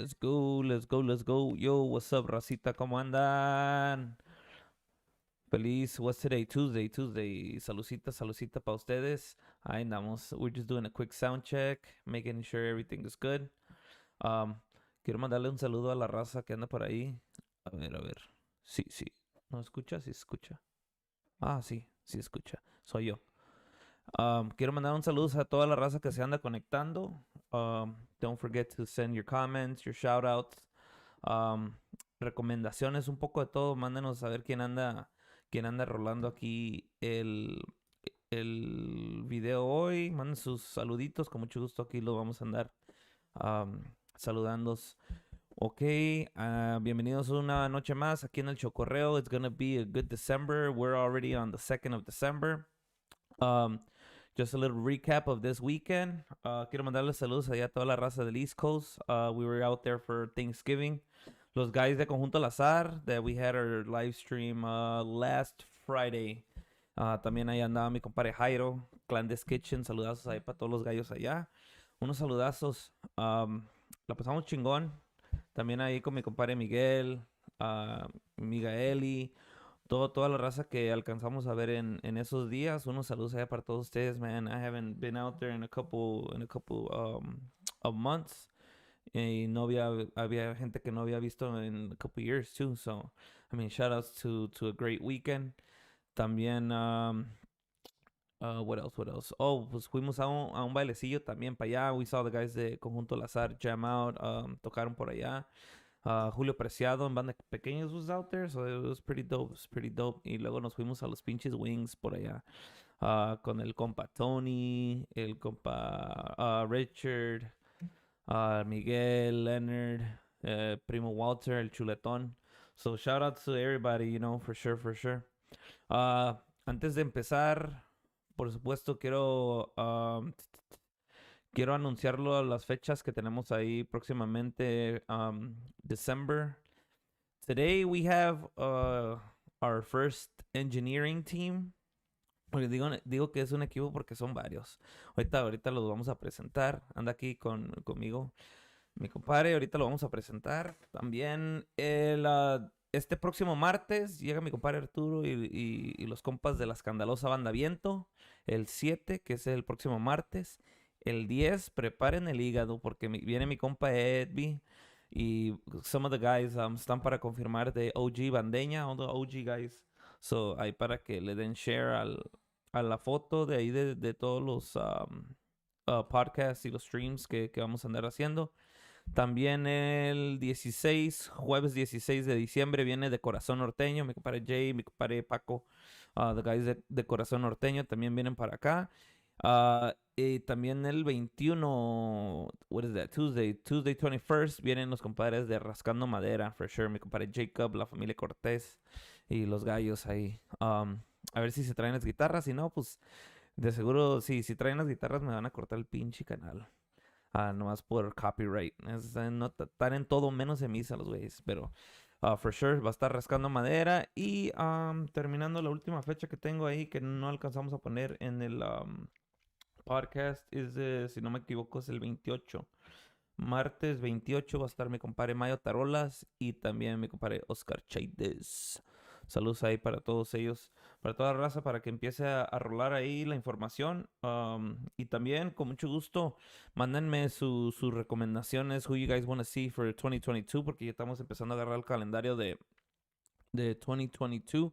Let's go, let's go, let's go. Yo, what's up, racita? ¿Cómo andan? Feliz, what's today? Tuesday. Salucita, salucita para ustedes. Ahí andamos. We're just doing a quick sound check, making sure everything is good. Um, Quiero mandarle un saludo a la raza que anda por ahí. A ver. Sí. ¿No escucha? Sí escucha. Ah, sí escucha. Soy yo. Quiero mandar un saludo a toda la raza que se anda conectando. Don't forget to send your comments, your shout outs, um, recomendaciones, un poco de todo. Mándenos a ver quién anda rolando aquí el video hoy. Manden sus saluditos, con mucho gusto aquí lo vamos a andar um, saludando. Ok, bienvenidos una noche más aquí en el Chokorreo. It's gonna be a good December. We're already on the 2nd of December. Um, just a little recap of this weekend. Quiero mandarles saludos allá a toda la raza del East Coast. We were out there for Thanksgiving. Los guys de Conjunto Al Azar, that we had our live stream last Friday. También ahí andaba mi compadre Jairo, Clandes Kitchen. Saludazos ahí para todos los gallos allá. Unos saludazos. La pasamos chingón. También ahí con mi compadre Miguel, Migaeli, toda la raza que alcanzamos a ver en esos días. Unos saludos allá para todos ustedes, man. I haven't been out there in a couple of months. Y no había gente que no había visto en a couple years too. So, I mean, shout outs to a great weekend. También, what else? Oh, pues fuimos a un bailecillo también para allá. We saw the guys de Conjunto Lazar jam out, tocaron por allá. Julio Preciado en banda pequeños was out there, so it was pretty dope, Y luego nos fuimos a los pinches Wings por allá, con el compa Tony, el compa Richard, Miguel, Leonard, Primo Walter, el chuletón. So shout out to everybody, for sure. Antes de empezar, por supuesto, quiero anunciarlo a las fechas que tenemos ahí próximamente. December. Today we have our first engineering team. Porque digo que es un equipo porque son varios. Ahorita los vamos a presentar. Anda aquí conmigo mi compadre. Ahorita lo vamos a presentar. También este próximo martes llega mi compadre Arturo y los compas de la escandalosa Banda Viento. El 7, que es el próximo martes. El 10, preparen el hígado porque viene mi compa Edby. Y some of the guys están para confirmar de OG Bandeña, all the OG guys. So, ahí para que le den share a la foto de ahí de todos los podcasts y los streams que vamos a andar haciendo. También el 16, jueves 16 de diciembre, viene de Corazón Norteño. Mi compadre Jay, mi compadre Paco, the guys de Corazón Norteño también vienen para acá. Y también el 21, what is that? Tuesday 21st, vienen los compadres de Rascando Madera, for sure. Mi compadre Jacob, la familia Cortés y los gallos ahí. A ver si se traen las guitarras. Si no, pues de seguro, si traen las guitarras me van a cortar el pinche canal. Nomás por copyright. No están en todo menos en misa los güeyes. Pero for sure va a estar Rascando Madera. Y terminando la última fecha que tengo ahí que no alcanzamos a poner en el podcast si no me equivoco, es el 28. Martes 28 va a estar mi compadre Mayo Tarolas y también mi compadre Oscar Chaides. Saludos ahí para todos ellos, para toda la raza, para que empiece a rolar ahí la información. Y también, con mucho gusto, mándenme sus recomendaciones, who you guys want to see for 2022, porque ya estamos empezando a agarrar el calendario de 2022.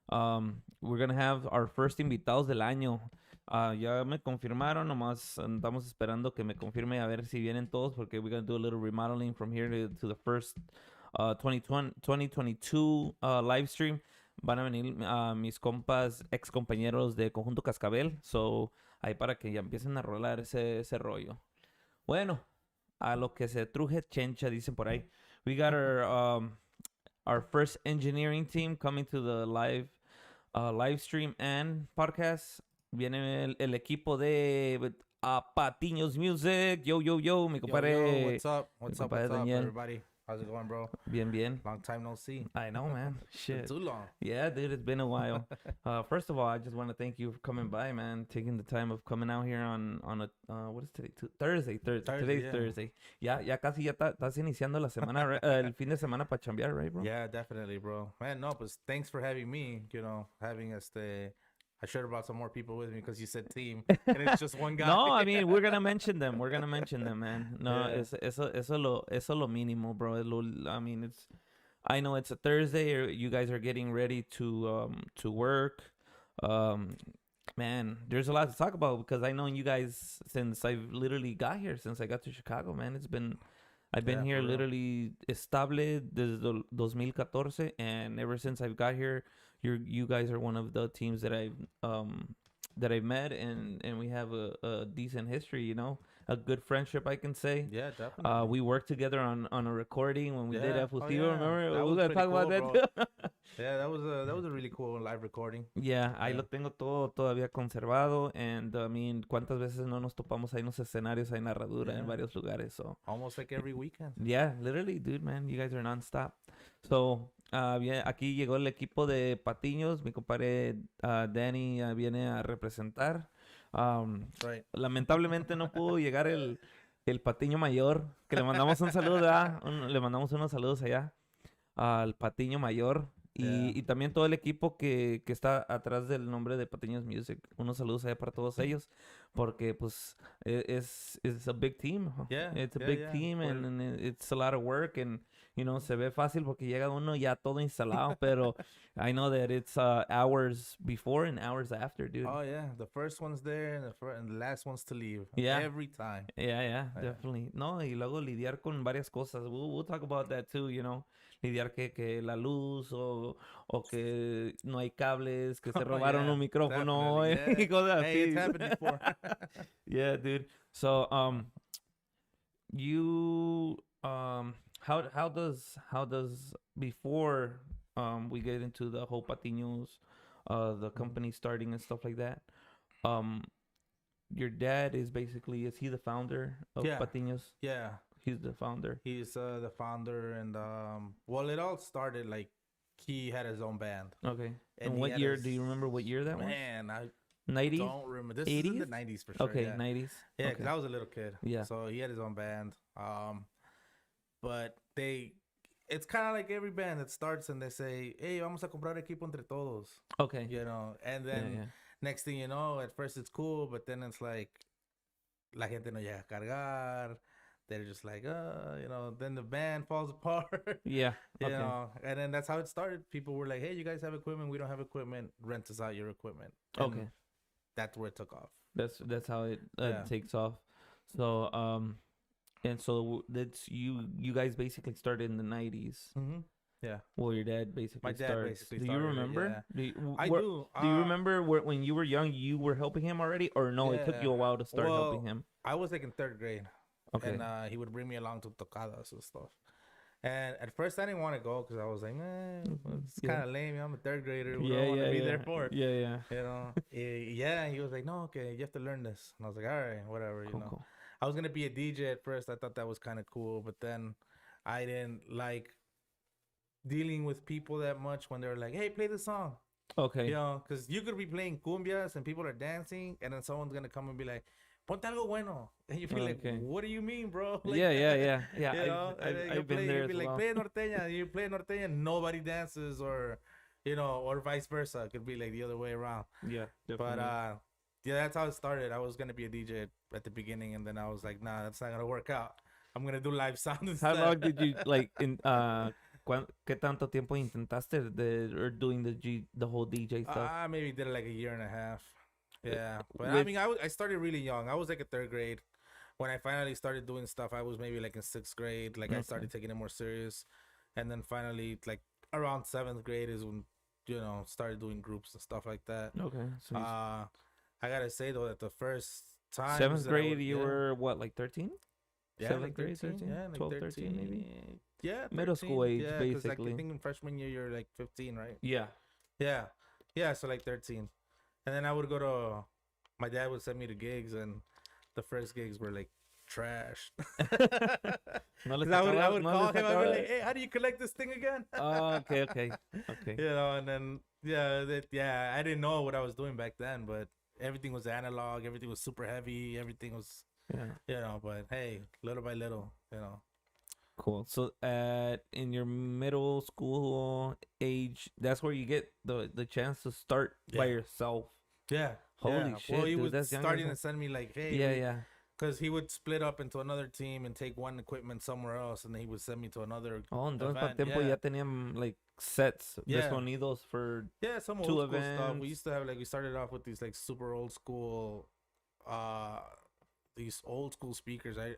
We're gonna have our first invitados del año. Ya me confirmaron, nomás andamos esperando que me confirme a ver si vienen todos, porque we're gonna do a little remodeling from here to the first 2022 live stream. Van a venir mis compas, ex compañeros de Conjunto Cascabel. So, ahí para que ya empiecen a rolar ese rollo. Bueno, a lo que se truje chencha, dicen por ahí. We got our first engineering team coming to the live stream and podcast. Viene el equipo de Patiños Music. Yo, mi compadre. What's up? Mi What's up? compadre What's up, Daniel. everybody? How's it going, bro? Bien, bien. Long time no see. I know, man. Been Shit. too long. Yeah, dude, it's been a while. First of all, I just want to thank you for coming by, man. Taking the time of coming out here on a what is today? Thursday, Thursday. Thursday, Today's yeah. Thursday. Ya casi ya estás iniciando la semana, el fin de semana para chambear, right, bro? Yeah, definitely, bro. Man, no, but thanks for having me. Having us. I should have brought some more people with me because you said team, and it's just one guy. No, I mean we're gonna mention them. We're gonna mention them, man. No, Yeah. eso lo mínimo, bro. I mean, I know it's a Thursday. Or you guys are getting ready to work. Um, man, there's a lot to talk about because I know you guys since I've literally got here since I got to Chicago. Man, I've been Yeah, here for real. literally estable desde 2014, and ever since I've got here, you guys are one of the teams that I've met, and we have a decent history. You know, a good friendship, I can say. Yeah, definitely. We worked together on a recording when we did Yeah. Oh, Efusivo. yeah. Remember? That We're was gonna pretty talk about cool, that bro. too. Yeah, that was a really cool live recording. Yeah, ahí Yeah. lo tengo todo todavía conservado. And I mean, ¿cuántas veces no nos topamos ahí en los escenarios, ahí en Herradura, en Yeah. varios lugares? So, Almost like every weekend. yeah, literally, dude, man, you guys are non-stop. So, bien, aquí llegó el equipo de Patiños. Mi compadre Danny viene a representar. That's right. Lamentablemente no pudo llegar el Patiño Mayor, que le mandamos un saludo, ¿verdad? Le mandamos unos saludos allá al Patiño Mayor. Yeah. Y también todo el equipo que está atrás del nombre de Patiños Music. Unos saludos allá para todos ellos. Porque, pues, es a big team. Yeah. It's a Yeah, big yeah. team We're- and it's a lot of work. And, you know, se ve fácil porque llega uno ya todo instalado. Pero I know that it's hours before and hours after, dude. Oh yeah, the first one's there and the last one's to leave. Yeah. Every time. Yeah, Yeah. definitely. No, y luego lidiar con varias cosas. We'll talk about that too, you know. Lidiar que la luz o que no hay cables, que se Oh, robaron yeah, un micrófono definitely, y cosas Hey, it's así. happened before. Yeah, dude. So, you how does before we get into the whole Patiños, the company starting and stuff like that, um your dad is he the founder of Yeah. Patiños? Yeah, He's the founder. he's the founder, and well, it all started like he had his own band. Okay. And And he what had year? his- Do you remember what year that was? Man, I 90s? don't remember. This is in the 80s? 90s for sure. Okay, Yeah, 90s. yeah, Okay. because I was a little kid. Yeah. So he had his own band. But it's kind of like every band that starts and they say, "Hey, vamos a comprar equipo entre todos," Okay. and Yeah, then yeah. next thing you know, at first it's cool, but then it's like la gente no llega a cargar. They're just like, then the band falls apart. Yeah. You Okay. know, and then that's how it started. People were like, "Hey, you guys have equipment? We don't have equipment. Rent us out your equipment." And Okay. that's where it took off. That's how it Yeah. takes off. So and so that's you guys basically started in the 90s. Mm-hmm. Yeah, Well, your dad basically my dad starts. basically Do you started it, remember? yeah. Do you, I where- do. Do you remember when you were young, you were helping him already, or no? It took you a Yeah. while to start Well, helping him. I was like in third grade, Okay. and he would bring me along to tocadas and stuff. And at first, I didn't want to go because I was like, man, it's Yeah. kind of lame. I'm a third grader. What do I want to be there for? Yeah, yeah. You know? Yeah. He was like, no, okay, you have to learn this. And I was like, all right, whatever. You Cool, know. cool. I was gonna be a DJ at first. I thought that was kind of cool, but then I didn't like dealing with people that much when they were like, "Hey, play the song," Okay. you know, because you could be playing cumbias and people are dancing, and then someone's gonna come and be like, "Ponte algo bueno," and you feel Okay. like, "What do you mean, bro?" Like, Yeah. You know, and then you I've been play, there you'd as be like, well. "Play norteña," you play norteña, nobody dances, or or vice versa. It could be like the other way around. Yeah, But definitely. yeah, that's how it started. I was gonna be a DJ at the beginning, and then I was like, nah, that's not gonna work out. I'm gonna do live sound How instead. long did you like in ¿Qué tanto tiempo intentaste or doing the whole DJ stuff? I maybe did it like a year and a half. Yeah, but I With- mean, I started really young. I was like a third grade when I finally started doing stuff. I was maybe like in sixth grade. Like I started taking it more serious, and then finally, like around seventh grade is when started doing groups and stuff like that. Okay. So I gotta say though that the first time seventh grade, you were what, like 13? Yeah, seventh like grade, 13, 13? yeah, like 12, 13, 13 maybe? Yeah, Middle school 13, age, yeah, 'cause, like, basically. I think in freshman year you're like 15, right? Yeah. Yeah, so like 13, and then I would go to. My dad would send me to gigs, and the first gigs were like trash. No le 'Cause I would no call le him. I'd be sacaba. like, hey, how do you collect this thing again? Oh, okay. You know, and then I didn't know what I was doing back then, but everything was analog. Everything was super heavy. Everything was, Yeah. you know. But hey, little by little, you know. Cool. So, in your middle school age, that's where you get the chance to start by Yeah. yourself. Yeah. Holy yeah. shit, Well, he dude, was that's young starting as to send me like, hey, yeah. because he would split up into another team and take one equipment somewhere else, and then he would send me to another Oh, entonces para event. tiempo Yeah. ya tenían like sets de Yeah. sonidos for Yeah, some two old school stuff. We events. used to have like we started off with these like super old school, uh, these old school speakers. I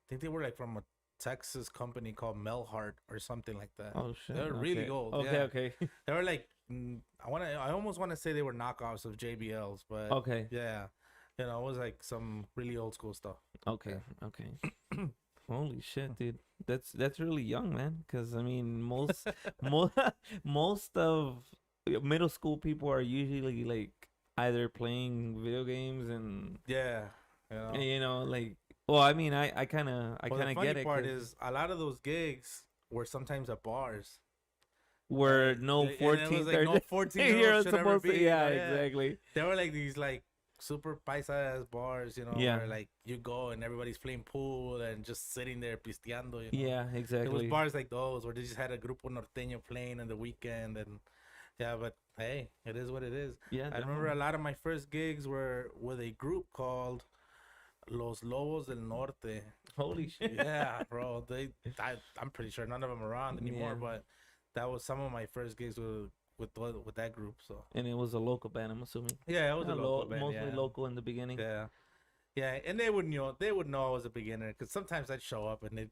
think they were like from a Texas company called Melhart or something like that. Oh shit. They're really old. Okay, Yeah. okay. They were like I almost want to say they were knockoffs of JBLs, but Okay. yeah, you know, it was like some really old school stuff. Okay. Holy shit, dude. That's really young, man. Because I mean, most most of middle school people are usually like either playing video games and Yeah, you know, like. Well, I mean, I kind of Well, the get funny it. part 'Cause is a lot of those gigs were sometimes at bars. where Right? no And it 14, was like no 14 you're year old should ever supposed be. to. You Yeah, know? exactly. They were like these like super paisa ass bars, you know, Yeah. where like you go and everybody's playing pool and just sitting there pisteando, you know. Yeah, It was exactly. bars like those where they just had a grupo norteño playing on the weekend, and yeah, but hey, it is what it is. Yeah, I remember a lot of my first gigs were with a group called Los Lobos del Norte. Holy shit. Yeah, bro. I'm pretty sure none of them are around anymore, Yeah. but that was some of my first gigs with that group. So And it was a local band, I'm assuming. yeah, it was a Yeah, local band, mostly yeah. local in the beginning. Yeah, yeah, and they would know I was a beginner because sometimes I'd show up and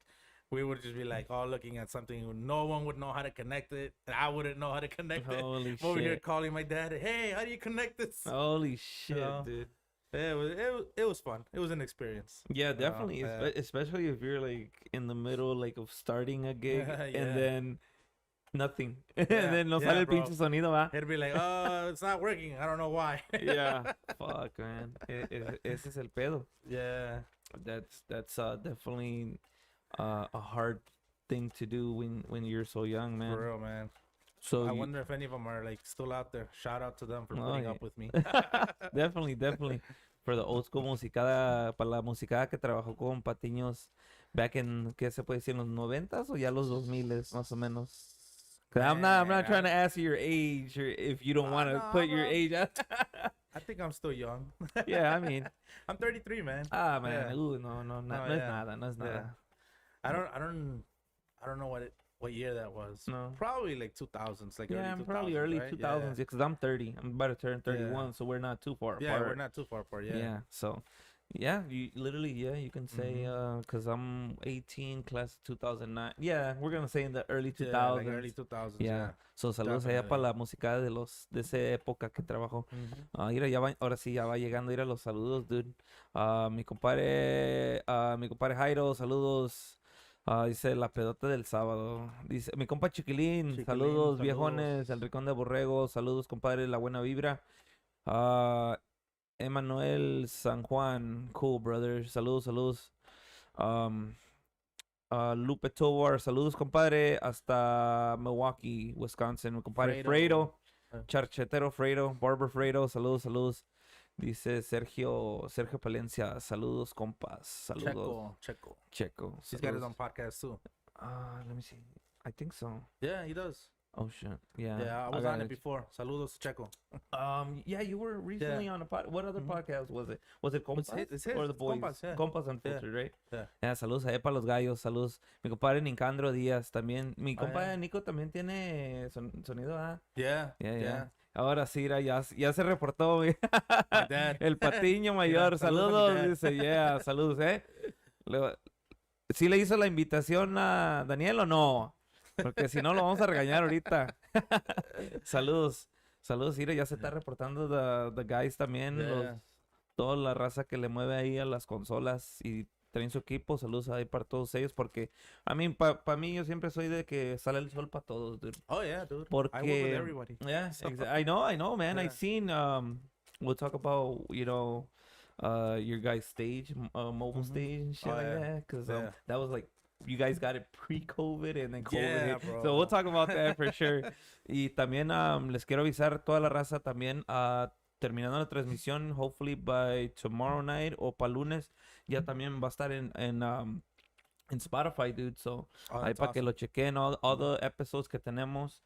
we would just be like all looking at something. No one would know how to connect it, and I wouldn't know how to connect it. Holy I'm over here shit. calling my dad. Hey, how do you connect this? Holy shit, know? dude. Yeah, it was fun. It was an experience. Yeah, definitely. Yeah. Especially if you're like in the middle like of starting a gig Yeah. and then nothing. Yeah. And then no Yeah, sale el bro. pinche sonido, va. It'd be like, it's not working. I don't know why. Yeah. Fuck, man. Ese es el pedo. Yeah. That's definitely a hard thing to do when you're so young, man. For real, man. So I wonder if any of them are like still out there. Shout out to them for putting up with me. Definitely. For the old school musicada, para la musicada que trabajó con Patiños back in, ¿qué se puede decir? ¿En los 90s o ya los 2000s, más o menos? 'Cause I'm not trying to ask you your age or if you don't want to put your age out. I think I'm still young. Yeah, I mean. I'm 33, man. Ah, man. Yeah. No es nada, no es nada. I don't know what year that was. No. Probably like 2000s, like Yeah, early I'm 2000s, probably early right? 2000s because I'm 30. I'm about to turn 31, so we're not too far Yeah, apart. we're not too far apart. Yeah. Yeah, so yeah, you can say because I'm 18, class 2009. Yeah, we're gonna say in the early 2000s. Yeah, like early 2000s. Yeah. So saludos allá para la música de esa época que trabajó. Mira, ahora sí ya va llegando, ir a los saludos, dude. Mi compadre Jairo, saludos. Dice la pedota del sábado. Dice mi compa Chiquilín, saludos, viejones, el Ricón de Borrego, saludos, compadre, la buena vibra. Emanuel San Juan, cool brother, saludos. Lupe Tovar, saludos, compadre, hasta Milwaukee, Wisconsin. Mi compadre Fredo, Charchetero Fredo, Barber Fredo, saludos. Dice Sergio Palencia, saludos, compas, saludos. Checo. He's got his own podcast too. Let me see. I think so. Yeah, he does. Oh shit. Yeah. Yeah, I was on it before. Saludos, Checo. Yeah, you were recently on a what other podcast was it? Was it Compas It's his. or the boys? Compas, yeah. Compas Unfiltered, right? Yeah. Saludos ahí para los gallos, saludos. Mi compadre Nicandro Díaz también. Mi compadre Nico también tiene sonido, ¿ah? Yeah. Ahora sí, ya se reportó, güey. My dad. El Patiño mayor, saludos, dice, saludos, ¿Sí le hizo la invitación a Daniel o no? Porque si no, lo vamos a regañar ahorita. Saludos, Ira, ya se está reportando the guys también, toda la raza que le mueve ahí a las consolas y traen su equipo. Saludos ahí para todos ellos, porque a mí, para mí, yo siempre soy de que sale el sol para todos, dude. Oh, yeah, dude. Porque, I work with everybody. Yeah, I know, man. Yeah. I've seen, we'll talk about, your guys' stage, mobile Mm-hmm. stage and shit Oh like yeah, that? Because yeah, that was like you guys got it pre-COVID and then COVID yeah, hit. So we'll bro. talk about that for sure. Y también les quiero avisar a toda la raza también terminando la transmisión, hopefully by tomorrow night o para lunes, ya también va a estar en Spotify, dude. So, Oh, ahí that's para que awesome. lo chequen. All the episodes que tenemos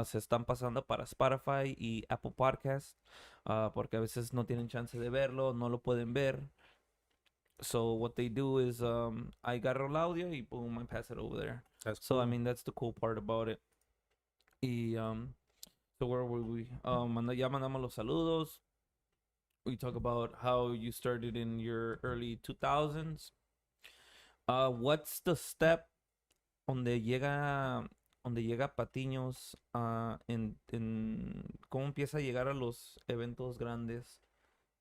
se están pasando para Spotify y Apple Podcast. Porque a veces no tienen chance de verlo, no lo pueden ver. So, what they do is I agarro el audio y boom, I pass it over there. That's So, I cool. mean, that's the cool part about it. Y, so, where were we? Ya mandamos los saludos. We talk about how you started in your early 2000s. What's the step donde llega Patiños cómo empieza a llegar a los eventos grandes,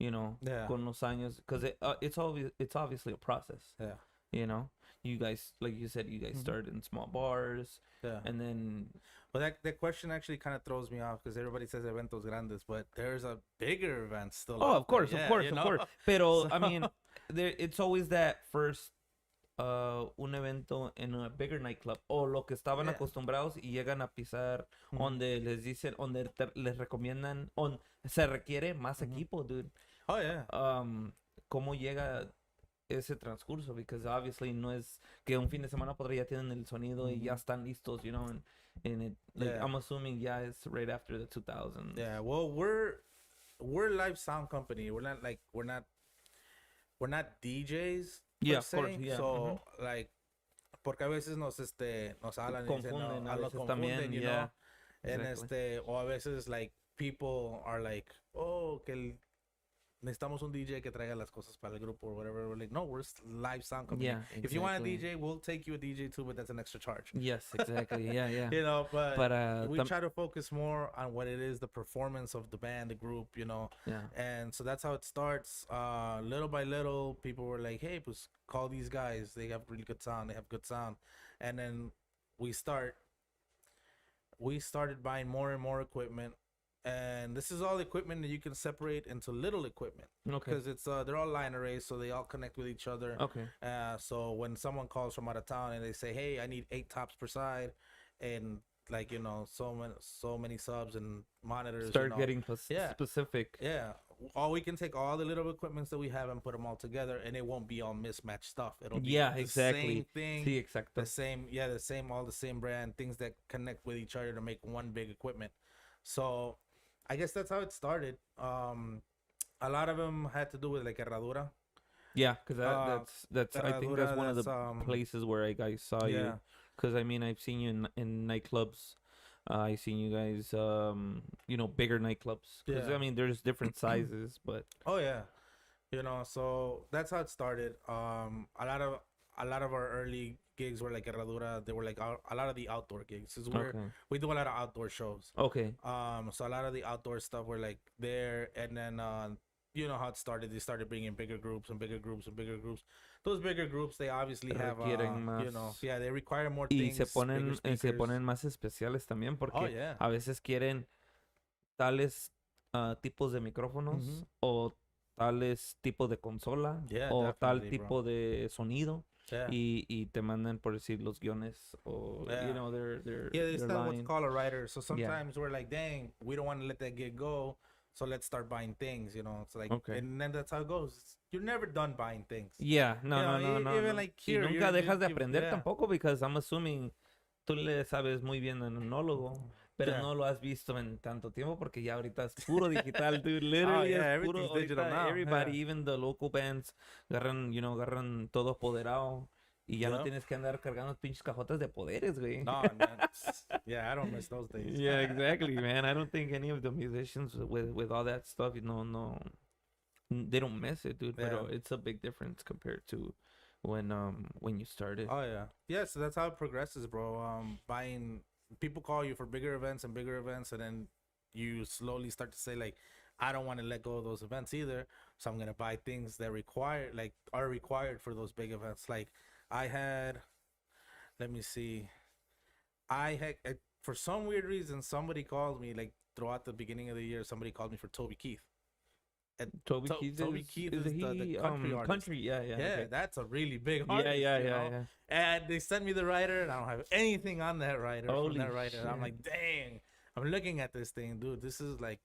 Yeah, con los años, because it's obviously a process, yeah, you know. You guys, like you said, you guys hmm started in small bars, yeah. and then But that question actually kind of throws me off because everybody says eventos grandes, but there's a bigger event still oh, out of there. course, of Yeah, course, you of know. course. Pero So I mean, it's always that first un evento en a bigger nightclub o lo que estaban yeah. acostumbrados y llegan a pisar hmm donde les dicen, donde les recomiendan, se requiere más hmm equipo, dude. Oh yeah. ¿Cómo llega ese transcurso? Because obviously no es que un fin de semana por ya tienen el sonido y ya hmm están listos, and it, like, Yeah. I'm assuming yeah, it's right after the 2000s. Yeah. Well, we're live sound company. We're not DJs Yeah, per of course, se. yeah. So like, porque a veces nos hablan y dicen no, Confunden a nos veces confunden, también, you yeah, know. And exactly. o a veces like people are like, oh, necesitamos un DJ que traiga las cosas para el grupo or whatever. We're like, no, we're live sound company. Yeah, If you want a exactly. DJ, we'll take you a DJ too, but that's an extra charge. Yes, exactly. Yeah, yeah. You know, but Para we try to focus more on what it is, the performance of the band, the group, you know. yeah. And so that's how it starts. Little by little, people were like, hey, pues call these guys. They have really good sound. They have good sound. And then we started buying more and more equipment, and this is all equipment that you can separate into little equipment Okay. because it's they're all line arrays, so they all connect with each other. Okay. So when someone calls from out of town and they say, hey, I need 8 tops per side, and like, you know, so many subs and monitors, Start getting yeah, specific. yeah, we can take all the little equipments that we have and put them all together, and it won't be all mismatched stuff. It'll be Yeah, the exactly. same thing, Sí, exacto. all the same brand, things that connect with each other to make one big equipment. So I guess that's how it started. A lot of them had to do with like herradura. Yeah, because Uh, that's I think that's herradura, one of the that's places where I saw you. yeah, Because I mean, I've seen you in nightclubs. I've seen you guys, bigger nightclubs. Because yeah. I mean, there's different sizes, but Oh yeah, you know. So that's how it started. A lot of our early gigs were like herradura. They were like a lot of the outdoor gigs. Is where okay, we do a lot of outdoor shows. okay, So a lot of the outdoor stuff were like there, and then you know how it started. They started bringing bigger groups and bigger groups and bigger groups. Those bigger groups, they obviously have requieren más. yeah, they require more Y things, bigger se speakers. ponen más especiales también Oh porque yeah. a veces quieren tales tipos de micrófonos Mm-hmm. o tales tipos de consola Yeah, o tal definitely, bro. tipo de sonido Yeah. y te mandan por decir los guiones o Yeah. Yeah, they their start what's line. called a writer. So Yeah. sometimes we're like, dang, we don't want to let that gig go. So let's start buying things, you know. It's like, Okay. and then that's how it goes. You're never done buying things. Yeah, no, You no, know, no, no, even no. like Y here, nunca dejas de you've aprender yeah. tampoco because I'm assuming tú le sabes muy bien en monólogo, pero Yeah. no lo has visto en tanto tiempo porque ya ahorita es puro digital, dude. Oh Literally yeah, es puro everything's digital ahorita. now. Everybody, Yeah. even the local bands, agarran todo apoderado y ya no Yep. tienes que andar cargando pinches cajotas de poderes, güey. No, man. Yeah, I don't miss those days. Yeah, exactly, man. I don't think any of the musicians with all that stuff, no, they don't miss it, dude. Yeah. But it's a big difference compared to when you started. Oh yeah. Yeah, so that's how it progresses, bro. Buying people call you for bigger events, and then you slowly start to say like, I don't want to let go of those events either. So I'm gonna buy things that are required for those big events. Like I had, let me see, for some weird reason somebody called me like throughout the beginning of the year. Somebody called me for Toby Keith. And Toby Keith Toby is Keith is is the he country artist. country? Yeah, yeah. Yeah, Okay. that's a really big Yeah, artist, yeah, you yeah, know. yeah. And they sent me the writer, and I don't have anything on that writer from Holy that writer. And I'm shit. like, dang. I'm looking at this thing, dude. This is like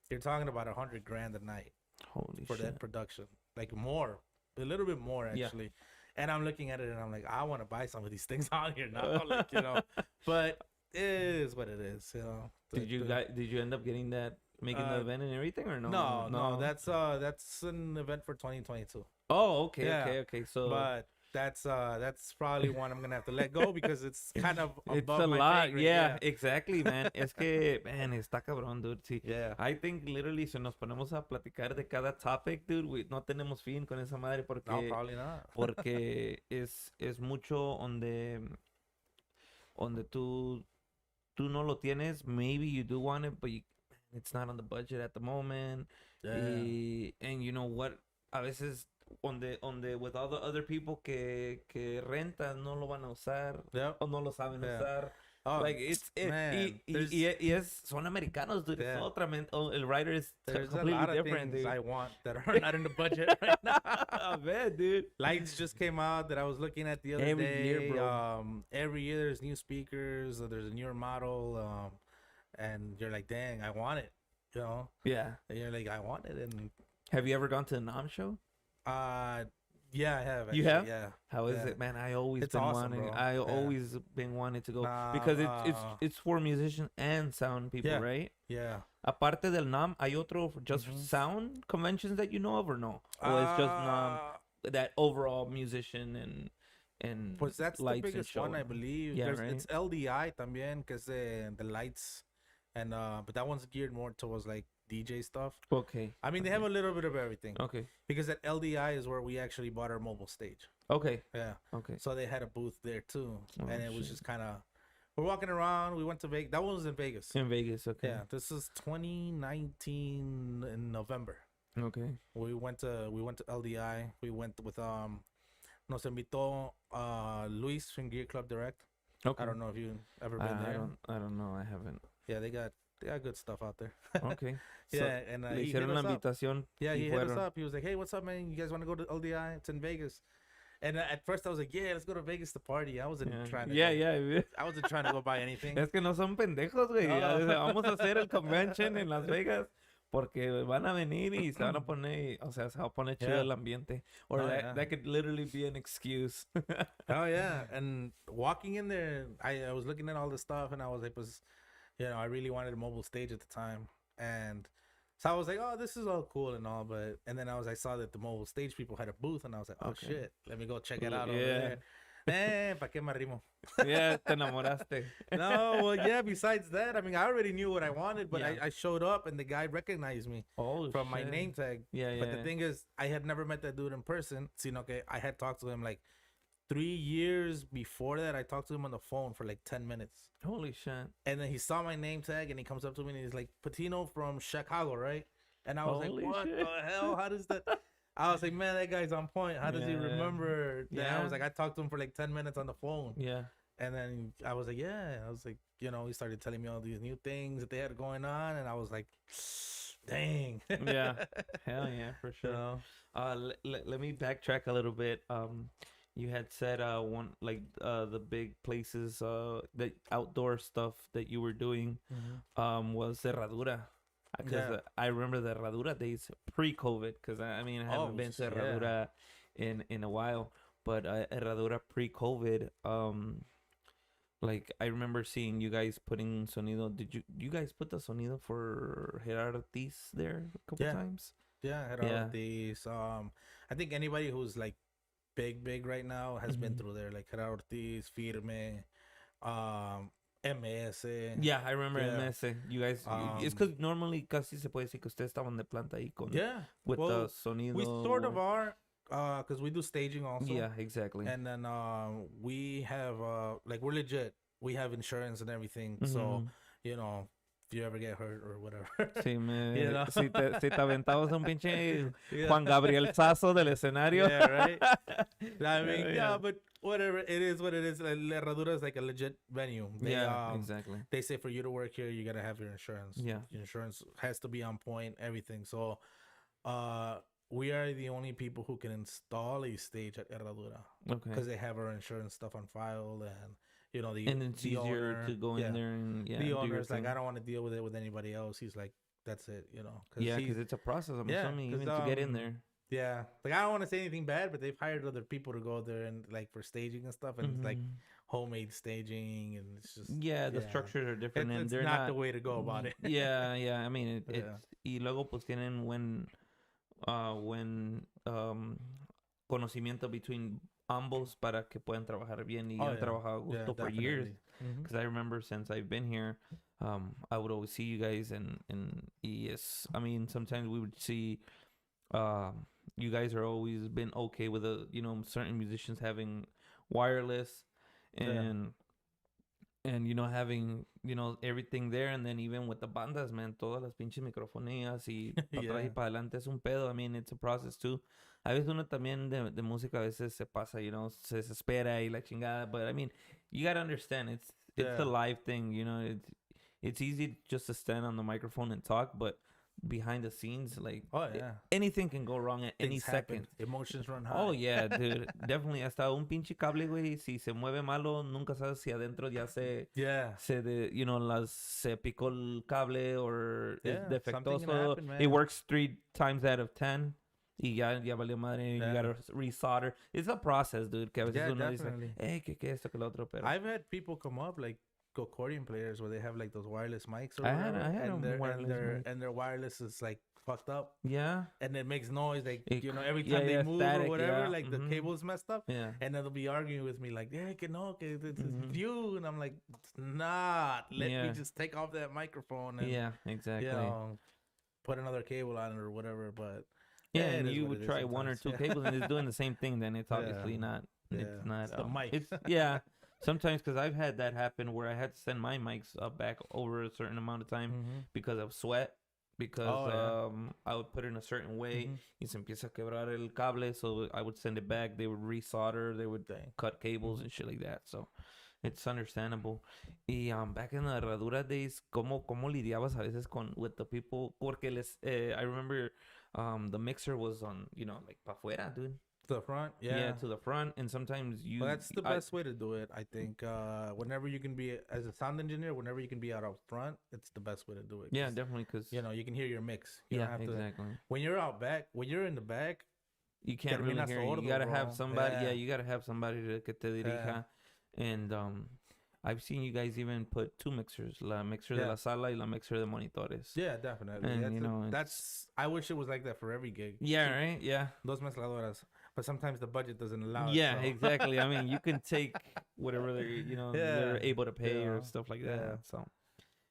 you're talking about $100,000 a night Holy for shit. that production, like more, a little bit more actually. Yeah. And I'm looking at it, and I'm like, I want to buy some of these things on here now, like you know. But it is what it is, you know. Did you end up getting that, making the event and everything, or no? No, that's an event for 2022. Oh, okay, Yeah. okay. So But that's probably one I'm gonna have to let go because it's kind of it's above a my lot. pay grade. Yeah, exactly, man. Es que, man, está cabrón, dude. Sí. Yeah. I think literally si nos ponemos a platicar de cada topic, dude, no tenemos fin con esa madre No, porque probably not. porque es mucho donde tú no lo tienes. Maybe you do want it, but it's not on the budget at the moment. Yeah. And you know what? A veces donde with all the other people que rentan no lo van a usar Yep. o no lo saben Yeah. usar. Oh, Like man, son americanos, dude. Yeah. Es otra el writer is there's a completely lot of different, things dude. I want that are not in the budget right now. I bet, dude. Lights just came out that I was looking at the other Every day. year, bro. Every year there's new speakers, there's a newer model, and you're like, dang, I want it, you know. Yeah. And you're like, I want it, and Have you ever gone to the NOM show? yeah, I have. Actually. You have? Yeah. How is Yeah. it, man? I always It's been awesome, wanting. bro. I Yeah. always been wanting to go Nah, because it's for musicians and sound people, Yeah. right? Yeah. Aparte del NAM, ¿hay otro just Mhm. sound conventions that you know of or no? Or it's just NAM, that overall musician and Pues that's the lights and biggest show? one, I believe. Yeah, There's, right. It's LDI también, because the lights, and but that one's geared more towards like DJ stuff. Okay. I mean, they have a little bit of everything. Okay. Because at LDI is where we actually bought our mobile stage. Okay. Yeah. Okay. So they had a booth there too, Oh, and it was shit. just kind of we're walking around. We went to Vegas. That one was in Vegas. In Vegas. Okay. Yeah. This is 2019 in November. Okay. We went to LDI. We went with nos invitó Luis from Gear Club Direct. Okay. I don't know if you ever been there. I don't know. I haven't. Yeah, they got good stuff out there. Okay. Yeah, and Le he hit hicieron una us up. invitación. Yeah, y he hit us fueron. up. He was like, "Hey, what's up, man? You guys want to go to LDI? It's in Vegas." And at first I was like, "Yeah, let's go to Vegas to party." I wasn't trying to. Yeah, go, yeah. I wasn't trying to go buy anything. Es que no son pendejos, güey. No. Vamos a hacer el convention en Las Vegas porque van a venir y se van a poner, o sea, se va a poner chido Yeah. el ambiente. Or Oh, that, yeah. that could literally be an excuse. Oh yeah, and walking in there, I was looking at all the stuff, and I was like, I really wanted a mobile stage at the time, and so I was like, oh, this is all cool and all, and then I saw that the mobile stage people had a booth, and I was like, oh Okay. shit, let me go check it out over Yeah. there. ¿Pa qué me arrimo? Yeah, te enamoraste. No, well, yeah. Besides that, I mean, I already knew what I wanted, but Yeah. I showed up, and the guy recognized me Oh, from my shit. name tag. Yeah, yeah. But the thing is, I had never met that dude in person. Sino que I had talked to him like 3 years before that. I talked to him on the phone for like 10 minutes. Holy shit. And then he saw my name tag, and he comes up to me, and he's like, Patiño from Chicago, right? And I was Holy like, what shit. the hell? How does that... I was like, man, that guy's on point. How does he Yeah. remember that? I Yeah. was like, I talked to him for like 10 minutes on the phone. Yeah. And then I was like, yeah. I was like, he started telling me all these new things that they had going on. And I was like, dang. Yeah. Hell yeah, for You sure. know? Let me backtrack a little bit. You had said one like the big places the outdoor stuff that you were doing was Herradura. Because Yeah. I remember the Herradura days pre-COVID. Because I mean I haven't been to yeah. Herradura in a while, but Herradura pre-COVID. Like I remember seeing you guys putting sonido. Did you guys put the sonido for Gerard Ortiz there a couple Yeah. times? Yeah. I had all of these. I think anybody who's like big right now has been Mhm. through there. Like Gerard Ortiz, Firme, MS. Yeah, I remember Yeah. MS. You guys, it's because normally casi se puede decir que ustedes estaban de planta ahí con Yeah. with Well, the sonido. We sort of are, because we do staging also. Yeah, exactly. And then we have like we're legit. We have insurance and everything. So Mhm. If you ever get hurt or whatever. Sí, You know? si te aventabas un pinche Yeah. Juan Gabriel Sazo del escenario. Yeah, right. I mean, Yeah. yeah, but whatever. It is what it is. La Herradura is like a legit venue. They, Yeah, exactly. They say for you to work here, you gotta have your insurance. Yeah. Your insurance has to be on point. Everything. So Uh, we are the only people who can install a stage at Herradura Okay. because they have our insurance stuff on file, and you know And it's the easier owner, to go in yeah, there and the do your owner's like, I thing. don't want to deal with it with anybody else. He's like, that's it, you know, because Yeah, he's because it's a process. I'm yeah, assuming because even to get in there. yeah, like I don't want to say anything bad, but they've hired other people to go there and like for staging and stuff, and it's like Hmm. homemade staging, and it's just Yeah, the yeah, structures are different and it's they're not the not. way to go about it. Yeah, yeah. I mean, it's Yeah. y luego pues tienen when conocimiento between ambos para que puedan trabajar bien y Oh han yeah. trabajado a Yeah, gusto for years. definitely. Hmm. Because I remember since I've been here, I would always see you guys and yes, I mean sometimes we would see um you guys are always been okay with certain musicians having wireless Yeah. and having everything there, and then even with the bandas, man, todas las pinches microfonías y para atrás y Yeah. para adelante es un pedo. I mean, it's a process too. A veces uno también de música a veces se pasa, se desespera y la chingada, but I mean, you gotta understand it's the Yeah. live thing, it's easy just to stand on the microphone and talk, but behind the scenes, like Oh yeah. anything can go wrong at any Things second. happen. Emotions run Oh, high. yeah, dude. Definitely. Hasta un pinche cable, güey. Si se mueve malo, nunca sabes si adentro ya Yeah. se picó el cable or es Yeah. Something can defectuoso. happen, It man. works 3 times out of 10. Y ya valió madre. You Yeah. gotta resolder. It's a process, dude. Que a veces Yeah, uno dice, definitely. que esto, que lo otro, pero. I've had people come up like accordion players where they have like those wireless mics or I whatever, had a and wireless mic. their wireless is like fucked up, Yeah. and it makes noise like It, every yeah, time they yeah, move or static, whatever, yeah. like the cable's messed up, Yeah. and then they'll be arguing with me like, yeah, que no, que it's Mhm. you, and I'm like, it's not. Let me Yeah. just take off that microphone and Yeah, exactly. put another cable on it or whatever. But Yeah, it and is you what would it is try one or sometimes. two Yeah. cables and it's doing the same thing. Then it's obviously Yeah. not. It's Yeah, not. it's the mic. It's yeah. Sometimes because I've had that happen where I had to send my mics back over a certain amount of time Mm-hmm. because of sweat. Because Oh yeah. I would put it in a certain way Mm-hmm. y se empieza a quebrar el cable, so I would send it back. They would resolder, they would Dang. cut cables and shit like that. So it's understandable. Y back in the Herradura days, ¿cómo lidiabas a veces with the people? Porque I remember the mixer was on, like pa' fuera, dude. To the front, Yeah, yeah. to the front, and sometimes Well, that's the best way to do it, I think. Whenever you can be as a sound engineer, whenever you can be out up front, it's the best way to do it. Yeah, definitely, because You can hear your mix. You yeah, don't have exactly. to. When you're out back, when you're in the back, You can't really terminas hear. sordo, You gotta bro. have somebody. Yeah, Yeah, you gotta have somebody que te dirija. And I've seen you guys even put two mixers, la mixer de Yeah. la sala y la mixer de monitores. yeah, definitely. And That's. I wish it was like that for every gig. Yeah, right. Yeah. Dos mezcladoras, but sometimes the budget doesn't allow Yeah, it. So. exactly. I mean, you can take whatever they're Yeah, able to pay or yeah, stuff like yeah. that. So,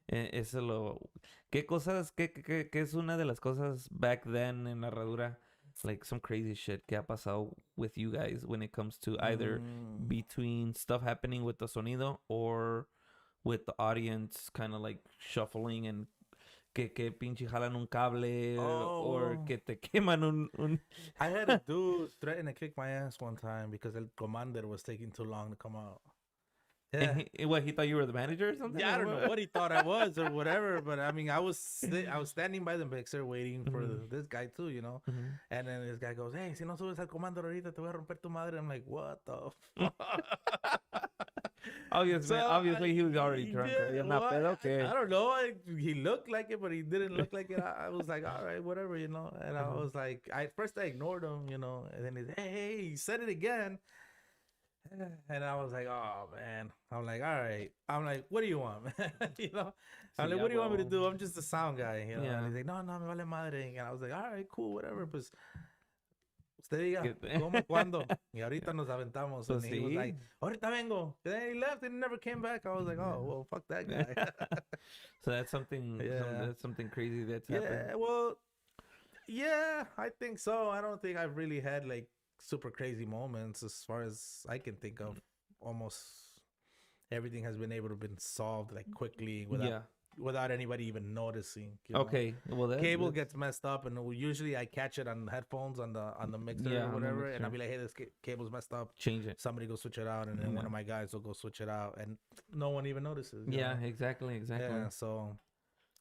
eso lo. ¿Qué cosas? ¿Qué es una de las cosas back then en la herradura? Like some crazy shit que ha pasado with you guys when it comes to either between stuff happening with the sonido or with the audience kind of like shuffling and que pinche jalan un cable or que te queman un... I had a dude threaten to kick my ass one time because el commander was taking too long to come out. Yeah. He thought you were the manager or something? Yeah, I don't know what he thought I was or whatever, but I mean, I was standing by the mixer waiting for this guy too, Mhm. And then this guy goes, "Hey, si no subes al comando ahorita, te voy a romper tu madre." I'm like, "What the fuck?" Obviously, he was already drunk. Yeah, Not well, pedo, que... I don't know. He looked like it, but he didn't look like it. I was like, all right, whatever, And I was like, at first I ignored him, And then he's, hey, he said it again. And I was like, oh, man. I'm like, all right. I'm like, what do you want, man? I'm like, what do you want me to do? I'm just a sound guy, Yeah. And he's like, no, me vale madre. And I was like, all right, cool, whatever. Pues, usted diga, ¿cómo, cuándo? Y ahorita nos aventamos. Pues And he was sí. like, ahorita vengo. And then he left and he never came back. I was like, oh, well, fuck that guy. So that's something, that's something crazy that's happened. Yeah, well, yeah, I think so. I don't think I've really had like super crazy moments as far as I can think of. Almost everything has been able to been solved like quickly without anybody even noticing. Okay, well cable gets messed up, and usually I catch it on headphones on the mixer or whatever, and I'll be like, hey, this cable's messed up. Change it. Somebody go switch it out, and then one of my guys will go switch it out, and no one even notices. Yeah, exactly. Yeah, so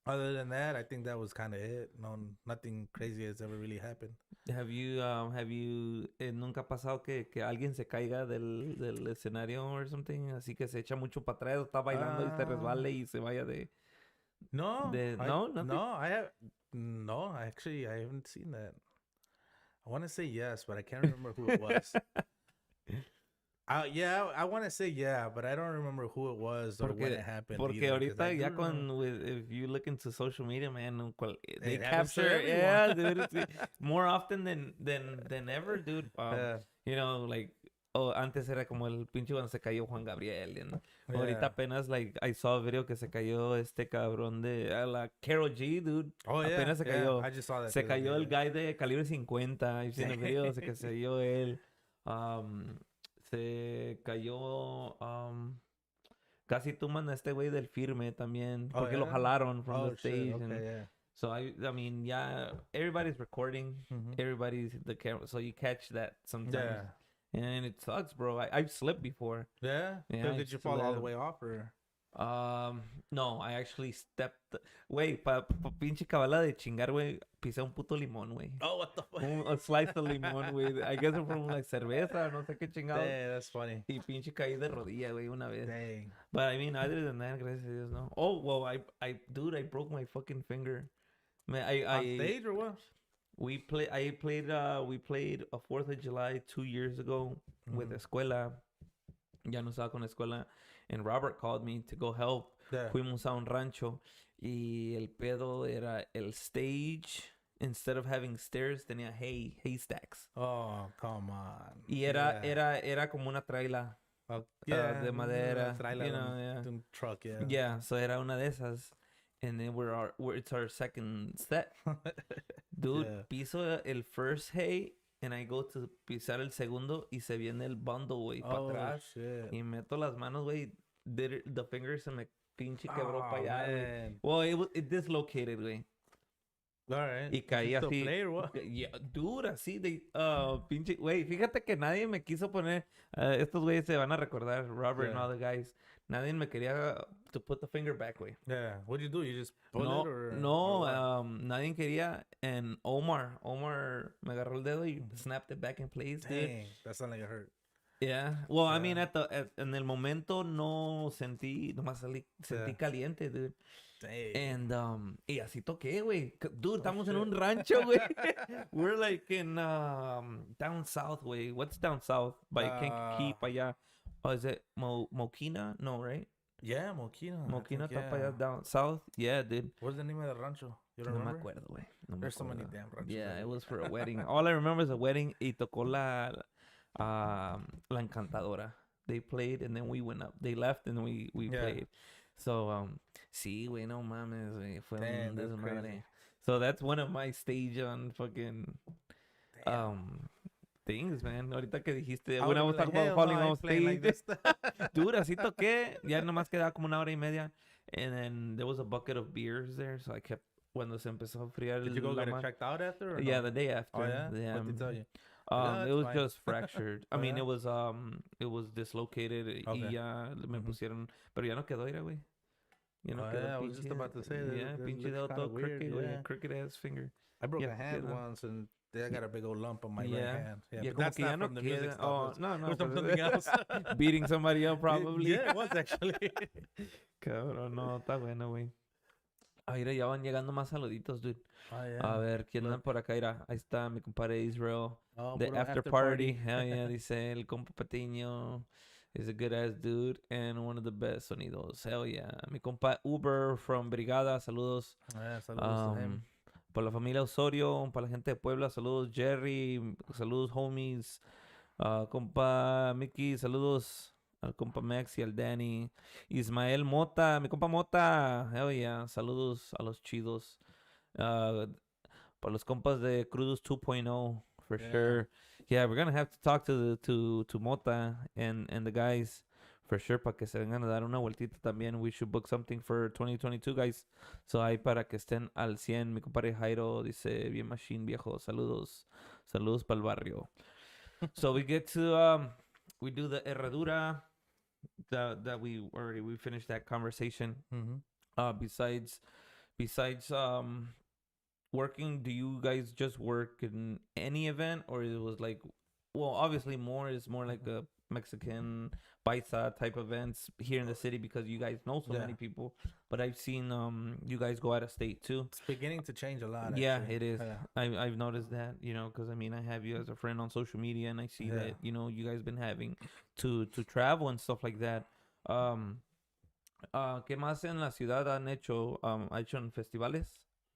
Other than that, I think that was kind of it. No, nothing crazy has ever really happened. Have you, nunca ha pasado que alguien se caiga del escenario or something? Así que se echa mucho para atrás, está bailando y se Uh, resbale y se vaya no, no, nothing? I actually, I haven't seen that. I want to say yes, but I can't remember who it was. Yeah, I want to say yeah, but I don't remember who it was or when Porque, it happened porque either. Because ahorita I do ya remember if you look into social media, man, they it happens to capture, everyone. yeah, dude, more often than ever, dude. Yeah, You know, like, oh, antes era como el pinche cuando se cayó Juan Gabriel, and ahorita yeah. apenas, like, I saw a video que se cayó este cabrón de, la Karol G, dude. Oh yeah, Apenas se yeah. cayó. I just saw that Se the other cayó el day. guy de calibre 50. I've seen a video, se Dang. cayó él. Um, Se cayó, casi tumban a este güey del firme también, Oh porque lo yeah. jalaron from the Oh shit. stage. And Okay, yeah. so I mean, yeah, everybody's recording, Mm-hmm. everybody's the camera, so you catch that sometimes, Yeah. and it sucks, bro. I've slipped before. Yeah. Yeah, Did you fall all the way off or? No, I actually stepped. Güey, pinche cabala de chingar, güey, pisé un puto limón, güey. Oh, what the fuck? A slice of limón, güey. I guess from like cerveza, no sé qué chingados. Dang, that's funny. Y pinche caí de rodilla, güey, una vez. Dang. But I mean, other than that, gracias a Dios, no. Oh, well, dude, I broke my fucking finger. Man, On stage or what? we played a 4th of July 2 years ago with Escuela. Ya no estaba con Escuela. And Robert called me to go help. Yeah. Fuimos a un rancho. Y el pedo era el stage. Instead of having stairs, tenía haystacks. Oh, come on. Y Yeah. era como una traila. Yeah, De madera. trailer, You know, yeah. truck, yeah. Yeah, so era una de esas. And then it's our second set. Dude, Yeah. piso el first hay and I go to pisar el segundo y se viene el bundle, güey, para Oh, atrás. shit. Y meto las manos, güey. The finger se me pinche quebró Oh, para allá, güey. man. Well, it dislocated, güey. All right. Y caí You still así. play or what? Yeah, dude, así de pinche, güey, fíjate que nadie me quiso poner, estos güeyes se van a recordar, Robert and Yeah. all the guys, nadie me quería to put the finger back, güey. Yeah. What'd you do? You just pull No, it or? no, or what? nadie quería, and Omar me agarró el dedo y snapped it back in place, dude. Dang, that sounded like it hurt. Yeah, well, I mean, Yeah. en el momento no sentí, nomás sentí Yeah. caliente, dude. Dang. And y así toqué, güey. Dude, estamos en shit. un rancho, güey. We're like in down south, güey. What's down south? By Kankakee, para allá. Oh, is it Moquina? No, right? Yeah, Moquina. I Moquina think, está para yeah. allá down south. Yeah, dude. What's the name of the rancho? You don't No me remember? acuerdo, güey. No me There's so many acuerdo. damn ranchos. Yeah, there. it was for a wedding. All I remember is a wedding y tocó la Encantadora. They played and then we went up. They left and we Yeah. played. So, sí, güey, no mames, güey. Fue Damn, un that's desmadre. crazy. So that's one of my stage on fucking Damn. things, man. Ahorita que dijiste, I when I would've was been talking like, about "Hell falling no, I on ain't playing like stage. this." Dude, así toqué. Ya nomás quedaba como una hora y media. And then there was a bucket of beers there, so I kept, cuando se empezó a enfriar Did you go la get it mano- checked out after? Or Yeah, no? the day after. Oh yeah. What did they tell you? It it's was fine. just fractured. I Oh, mean, yeah? it was dislocated y Okay. ya me Mhm. pusieron, pero ya no quedó, era, güey. Ya no Oh, quedó yeah, I was just pinche- about to say that. Yeah, That pinche looks dedo kinda todo weird, crooked, güey. yeah. Crooked ass finger. I broke Yeah, a hand queda. once, and I got a big old lump on my Yeah. right hand. Yeah, Yeah, but como that's que ya not no from the music queda. stuff. Oh, It's- no, it was pues, from something else. Beating somebody up, probably. Yeah, it was actually. Cabrón, no, está bueno, güey. Ah, mira, ya van llegando más saluditos, dude. Oh, yeah. A ver, ¿quién anda Look. por acá? Mira, ahí está mi compadre Israel. Oh, The puro after party. Hell yeah, dice el compa Patiño. Is a good ass dude and one of the best sonidos. Hell yeah. Mi compa Uber from Brigada, saludos. Yeah, saludos to him. Para la familia Osorio, para la gente de Puebla, saludos Jerry, saludos homies. Compa Mickey, saludos al compa Max y al Danny. Ismael Mota, mi compa Mota. Hell yeah, saludos a los chidos. Para los compas de Crudos 2.0, for Yeah. sure. Yeah, we're gonna have to talk to Mota and the guys for sure para que se vengan a dar una vueltita también. We should book something for 2022, guys. So ahí para que estén al 100. Mi compadre Jairo dice, bien machine, viejo. Saludos. Saludos para el barrio. So we get to, we do the herradura that we finished that conversation. Mm-hmm. Besides besides working, do you guys just work in any event, or it was like, well, obviously more is more like a Mexican paisa type events here in the city because you guys know so Yeah. many people. But I've seen you guys go out of state too. It's beginning to change a lot, Yeah, actually. it is. Yeah. I've noticed that, you know, because I mean I have you as a friend on social media, and I see Yeah. that, you know, you guys been having to travel and stuff like that. Um, ¿Qué más en la ciudad han hecho? Ha hecho en festivales,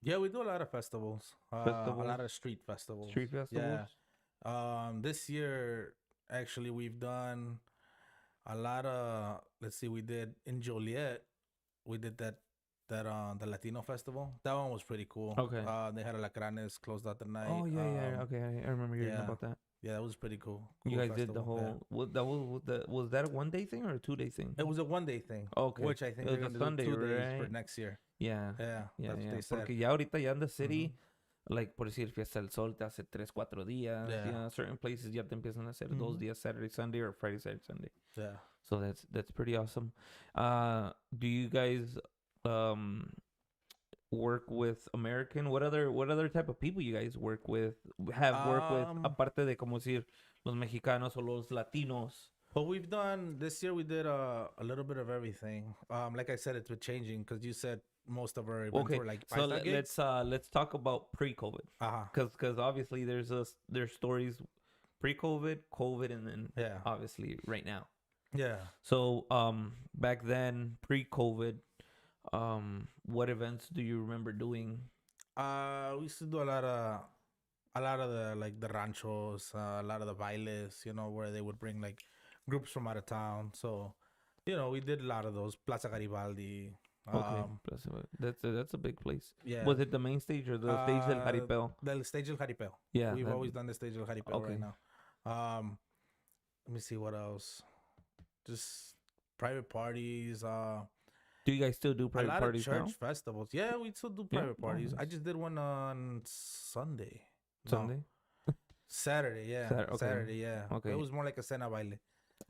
Yeah, we do a lot of festivals. A festivals, lot of street festivals. street festivals. Yeah. This year actually we've done a lot of. Let's see, we did in Joliet. We did that the Latino festival. That one was pretty cool. Okay. They had Alacranes closed out the Oh night. yeah, yeah. Okay, I remember hearing Yeah, about that. yeah, that was pretty cool. You Cool guys did the festival. Yeah, whole. What that was that a 1 day thing or a 2 day thing? it was a 1 day thing, Okay, which I think it they're was a gonna do Sunday, 2 days for right? next year. Yeah, Yeah, yeah, that's what yeah. they said. Porque ya ahorita ya en the Hmm. city, like por decir Fiesta del Sol te hace 3, 4 días. Yeah. Yeah, certain places ya te empiezan a hacer Hmm. 2 días, Saturday, Sunday, or Friday, Saturday, Sunday. Yeah. So that's pretty awesome. Do you guys work with American? What other type of people you guys work with? Have worked with aparte de como decir los mexicanos o los latinos? Well, we've done this year. We did a little bit of everything. Like I said, it's been changing because you said most of our events Okay, were like so five-star gigs. let's talk about pre-COVID, Uh-huh. because obviously there's stories pre-COVID, COVID, and then Yeah. obviously right now. Yeah. So back then pre-COVID, what events do you remember doing? We used to do a lot of the like the ranchos, a lot of the bailes, where they would bring like groups from out of town. So, we did a lot of those. Plaza Garibaldi. Okay, that's a big place. Yeah. Was it the main stage or the stage del Jaripeo? The stage del Jaripeo. Yeah, We've always done the stage del Jaripeo Okay. right now. Let me see what else. Just private parties. Do you guys still do A private lot of parties church now? festivals. Yeah, we still do Yeah? private Oh, parties. I nice. just did one on Sunday. No, Sunday? Saturday. Yeah, Okay. Saturday. Yeah. Okay. It was more like a cena baile.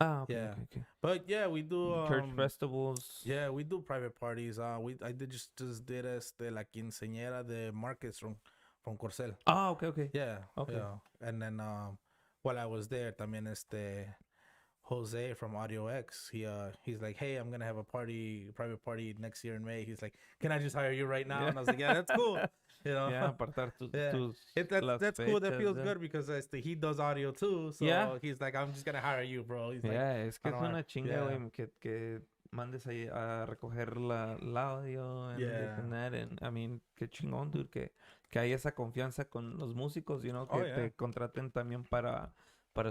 Okay, Yeah. okay. But yeah, we do Church festivals. Yeah, we do private parties. I did just did la quinceañera de Marcus from Corcel. Okay. Yeah. Okay. Yeah. And then while I was there, también Jose from Audio X, he's like, hey, I'm gonna have a private party next year in May. He's like, can I just hire you right now? Yeah. And I was like, yeah, that's cool. Yeah, apartar Yeah. tus That's cool. That fechas, feels yeah. good because he does audio too. So Yeah. he's like, I'm just gonna hire you, bro. He's like, Yeah, es que I es don't una want- chinga, yeah. güey, que mandes ahí a recoger la audio and this Yeah. and that. And, I mean, qué chingón, dude, que hay esa confianza con los músicos, you know, que Oh, yeah. te contraten también para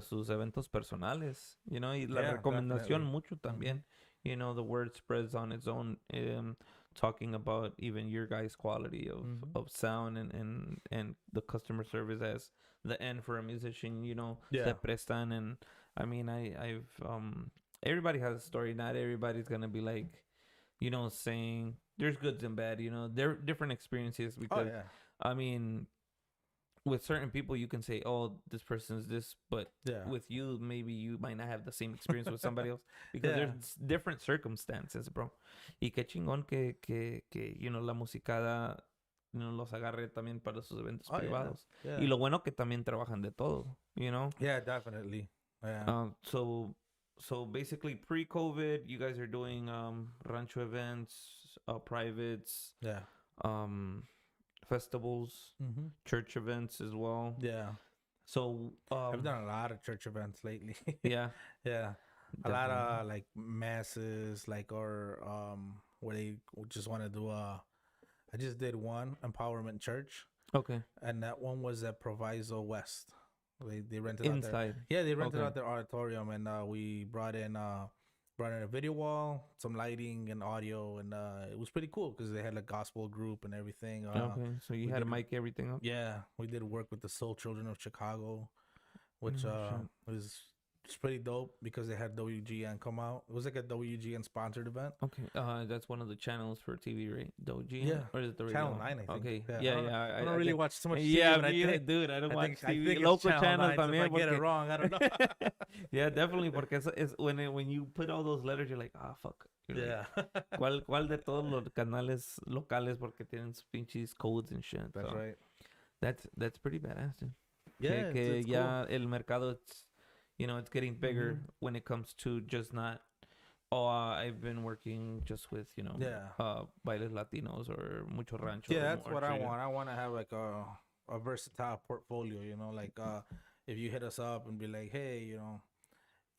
sus eventos personales, you know, y la Yeah, recomendación definitely. mucho también. You know, the word spreads on its own, talking about even your guys' quality of sound and the customer service as the end for a musician, you know, Yeah. se prestan. And I mean, I've everybody has a story. Not everybody's gonna be like, you know, saying there's goods and bad. You know, there different experiences Oh because yeah. I mean, with certain people you can say, oh, this person's this, but Yeah. with you, maybe you might not have the same experience with somebody else because Yeah. there's different circumstances, bro. Y qué chingón que you know, la musicada, you know, los agarre también para sus eventos Oh, yeah. privados. Yeah. Y lo bueno que también trabajan de todo, you know. Yeah, definitely. Yeah. So basically pre-COVID, you guys are doing rancho events, privates, Yeah. festivals, Mm-hmm. church events as well. Yeah. So I've done a lot of church events lately. yeah, Yeah. A lot definitely. of like masses, like or where they just want to do I just did one empowerment church, Okay, and that one was at Proviso West. They rented out their inside. they rented Okay. out their auditorium, and we brought in a video wall, some lighting and audio, and it was pretty cool because they had a gospel group and everything. Okay, so you we had to did- mic everything up. Yeah, we did work with the Soul Children of Chicago, which Oh, shit. was it's pretty dope because they had WGN come out. It was like a WGN sponsored event. Okay. That's one of the channels for TV, right? Doji? Yeah. Or is it the radio? Channel 9, I think. Okay. Yeah, Yeah, I don't, yeah. I don't I really get, watch too much TV, yeah, but I me either, think, dude. I don't watch I TV. think it's Local Channel channels 9, so también. if I get it wrong, I don't know. Yeah, definitely. Porque eso es when you put all those letters, you're like, ah, fuck. You're Yeah. like, ¿cuál de todos los canales locales porque tienen sus pinches codes and shit? That's So, right. That's pretty badass, dude. Yeah, Que it's ya el mercado, it's, it's getting bigger when it comes to just not, I've been working just with, Yeah. bailes latinos or mucho rancho. Yeah, or that's more what I trigger. want. I want to have like a versatile portfolio, like if you hit us up and be like, hey,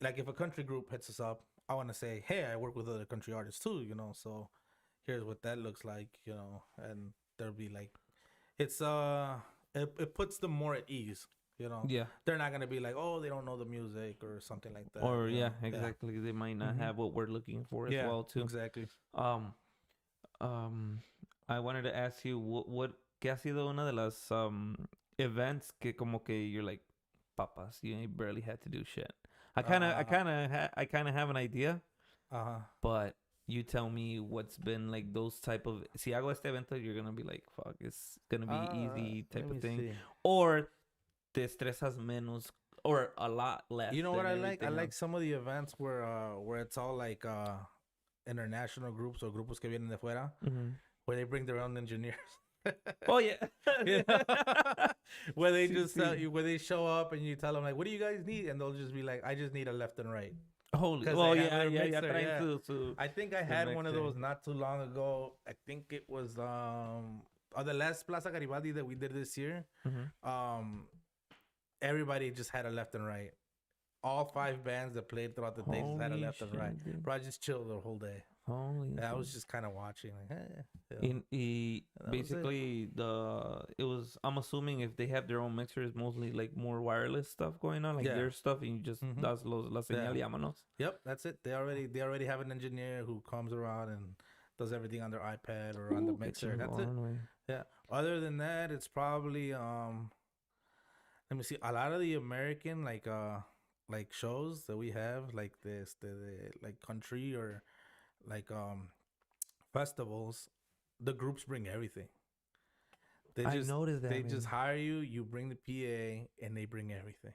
like if a country group hits us up, I want to say, hey, I work with other country artists too, so here's what that looks like, and there'll be like, it's it puts them more at ease, Yeah. They're not gonna be like, oh, they don't know the music or something like that. Or you yeah, know? exactly. They might not Mhm. have what we're looking for as Yeah, well too. exactly. I wanted to ask you what ¿qué ha sido una de las events que como que you're like, papas, you ain't barely had to do shit. I kind of have an idea, but you tell me what's been like those type of. Si hago este evento, you're gonna be like, fuck, it's gonna be easy type of thing, or te estresas menos, or a lot less. You know what than I like? I everything like else. some of the events where it's all like international groups or grupos que vienen de fuera, Mhm. where they bring their own engineers. Oh yeah. Yeah. Where they Sí, just sí. where they show up and you tell them like, what do you guys need? And they'll just be like, I just need a left and right. Holy. 'Cause Oh they have yeah, their yeah, yeah. mixer, Trying yeah. to. I think I had one of mixer. those not too long ago. I think it was on the last Plaza Garibaldi that we did this year. Mhm. Everybody just had a left and right. All 5 bands that played throughout the day just had a Holy left and shit, right. dude. Bro, I just chilled the whole day. Holy. And I shit. was just kind of watching, like, that was Basically I'm assuming if they have their own mixers, mostly like more wireless stuff going on, like Yeah. their stuff, and you just Mhm. das la señal, Yeah. vámonos. Yep, that's it. They already have an engineer who comes around and does everything on their iPad or on the Ooh, qué mixer. That's it. chingón, güey. Yeah. Other than that, it's probably let me see, a lot of the American like shows that we have, like the like country or like festivals, the groups bring everything. I noticed that. They man. just hire you, you bring the PA, and they bring everything.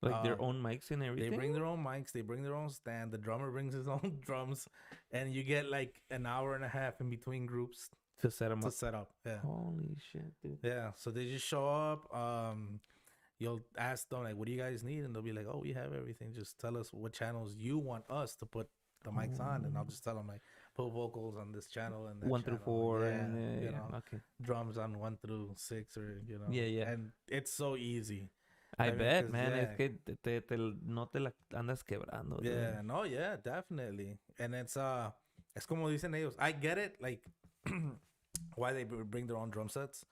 like their own mics and everything. They bring their own mics, they bring their own stand, the drummer brings his own drums, and you get like an hour and a half in between groups to set them to up. set up. Yeah. Holy shit, dude. Yeah. So they just show up. You'll ask them like, what do you guys need? And they'll be like, oh, we have everything. Just tell us what channels you want us to put the mics on, and I'll just tell them like, put vocals on this channel and that 1 through channel. 4, Yeah, and you know, okay. drums on 1 through 6, or Yeah, yeah. And it's so easy. I mean, bet, 'cause, man. yeah. Es que no te la andas quebrando. dude. Yeah, no, yeah, definitely. And it's como dicen ellos. I get it, like why they bring their own drum sets.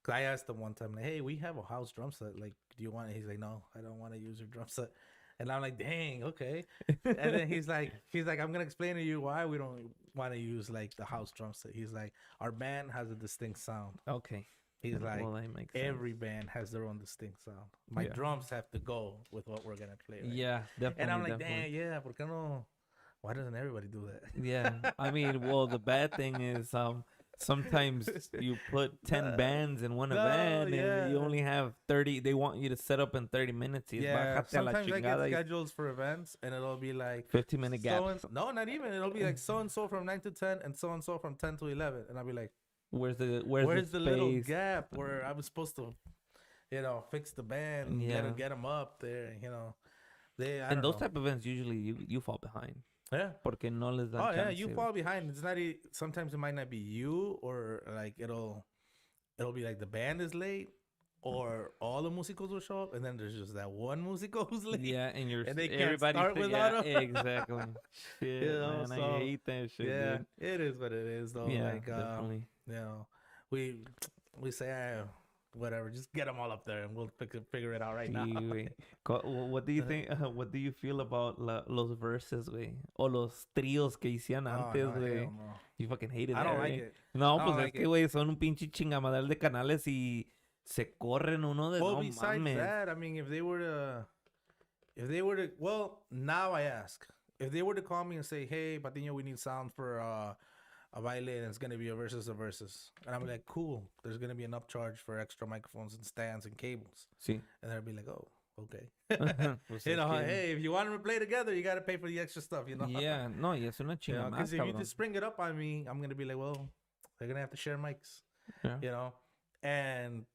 Cause I asked them one time, like, hey, we have a house drum set. Like, do you want it? He's like, no, I don't want to use your drum set. And I'm like, dang, okay. And then he's like, I'm gonna explain to you why we don't want to use like the house drum set. He's like, our band has a distinct sound. Okay. He's like, well, that makes sense. every band has their own distinct sound. My Yeah. drums have to go with what we're gonna play. Right? Yeah, definitely. And I'm like, definitely. dang, yeah, ¿por qué no? Why doesn't everybody do that? Yeah, I mean, well, the bad thing is sometimes you put 10 bands in one No, event yeah. and you only have 30. They want you to set up in 30 minutes. Y es Yeah, bájate a la sometimes I get chingada y schedules for events, and it'll be like 15-minute gaps. No, not even. It'll be like so and so from 9 to 10, and so from 10 to 11, and I'll be like, Where's the little space? gap where I was supposed to, fix the band, and Yeah. get them up there, They I And don't those know. type of events, usually you fall behind. Yeah. Porque no les dan Oh yeah, chance. you fall behind. It's not. Sometimes it might not be you, or like it'll be like the band is late, or all the musicos will show up, and then there's just that one musico who's late. Yeah, and And they can't everybody start without 'em. exactly. Shit, You know, man, I so, hate that shit, Yeah, dude. it is what it is, though. Yeah, Like, definitely. we say, whatever, just get them all up there, and we'll figure it out right now. Sí, güey. What do you think? What do you feel about los verses, güey? O los tríos que hacían Oh, antes, no, güey. hell no. You fucking hated I that, don't like güey. it. No, I pues don't es like que, it. güey, son un pinche chingamadal de canales y se corren uno de Well, no besides mames. that, I mean, if they were If they were to, well, now I ask. If they were to call me and say, "Hey, Patiño, we need sound for a baile, and it's gonna be a versus," and I'm like, "Cool." There's gonna be an upcharge for extra microphones and stands and cables, Sí. and they'll be like, "Oh, okay." Pues You es know, que... hey, if you want them to play together, you gotta pay for the extra stuff. You know. Yeah, no, y es una You chinga know, más, because if you cabrón. just bring it up on me, I'm gonna be like, "Well, they're gonna have to share mics." Yeah. You know, and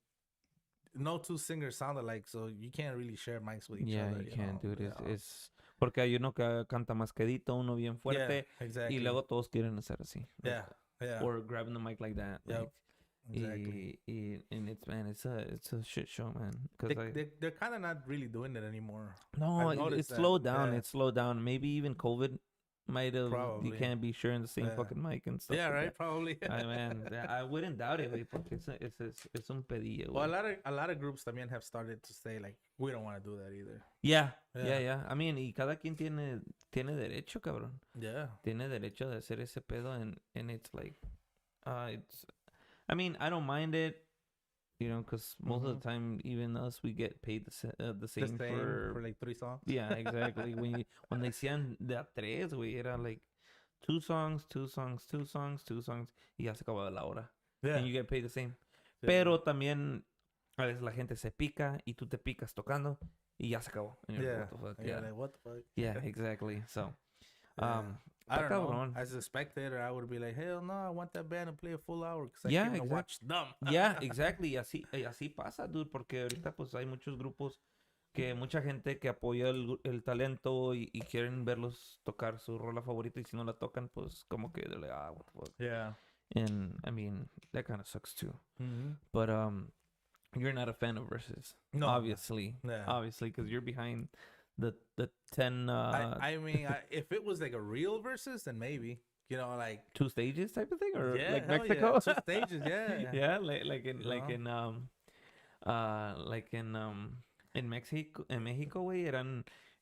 no two singers sound alike, so you can't really share mics with each Yeah, other. you You can't, know, dude. yeah. Es... Porque hay uno que canta más quedito, uno bien Yeah, fuerte, y exactly. luego todos quieren hacer así. Like, Yeah, yeah. or grabbing the mic like that. Yep, Like, exactly. and it's, man, it's a shit show, man. They're kind of not really doing it anymore. No, I've noticed it's that. slowed down. Yeah. It's slowed down. Maybe even COVID might have. You Probably. can't be sharing the same Yeah. fucking mic and stuff. Yeah, like right. that. Probably. Ay, man, I wouldn't doubt it, güey, porque es un pedillo, Well, güey. a lot of groups también have started to say like we don't want to do that either. Yeah. I mean, y cada quien tiene derecho, cabrón. Yeah. Tiene derecho de hacer ese pedo, and it's like, it's. I mean, I don't mind it. You know, because most of the time, even us, we get paid the same for like 3 songs. Yeah, exactly. when they hacían de a tres, güey, era like 2 songs, y ya se acababa la hora. Yeah. And you get paid the same. Yeah. Pero también a veces la gente se pica y tú te picas tocando y ya se acabó. And you're like, Yeah. what the fuck? And you're like, what the fuck? Yeah, exactly. So, Yeah. I está don't know. cabrón. As a spectator, I would be like, hell no, I want that band to play a full hour because I Yeah, can't watch them. Yeah, exactly. Y así pasa, dude, porque ahorita pues hay muchos grupos que mucha gente que apoya el talento y quieren verlos tocar su rola favorita y si no la tocan, pues como que they're like, what the fuck. Yeah. And I mean, that kind of sucks too. Mm-hmm. But you're not a fan of verses, No. obviously. Yeah. Obviously, because you're behind the 10 I mean, if it was like a real versus, then maybe, you know, like 2 stages type of thing, or yeah, like hell Mexico. yeah. 2 stages, yeah. Yeah, like in Mexico, güey,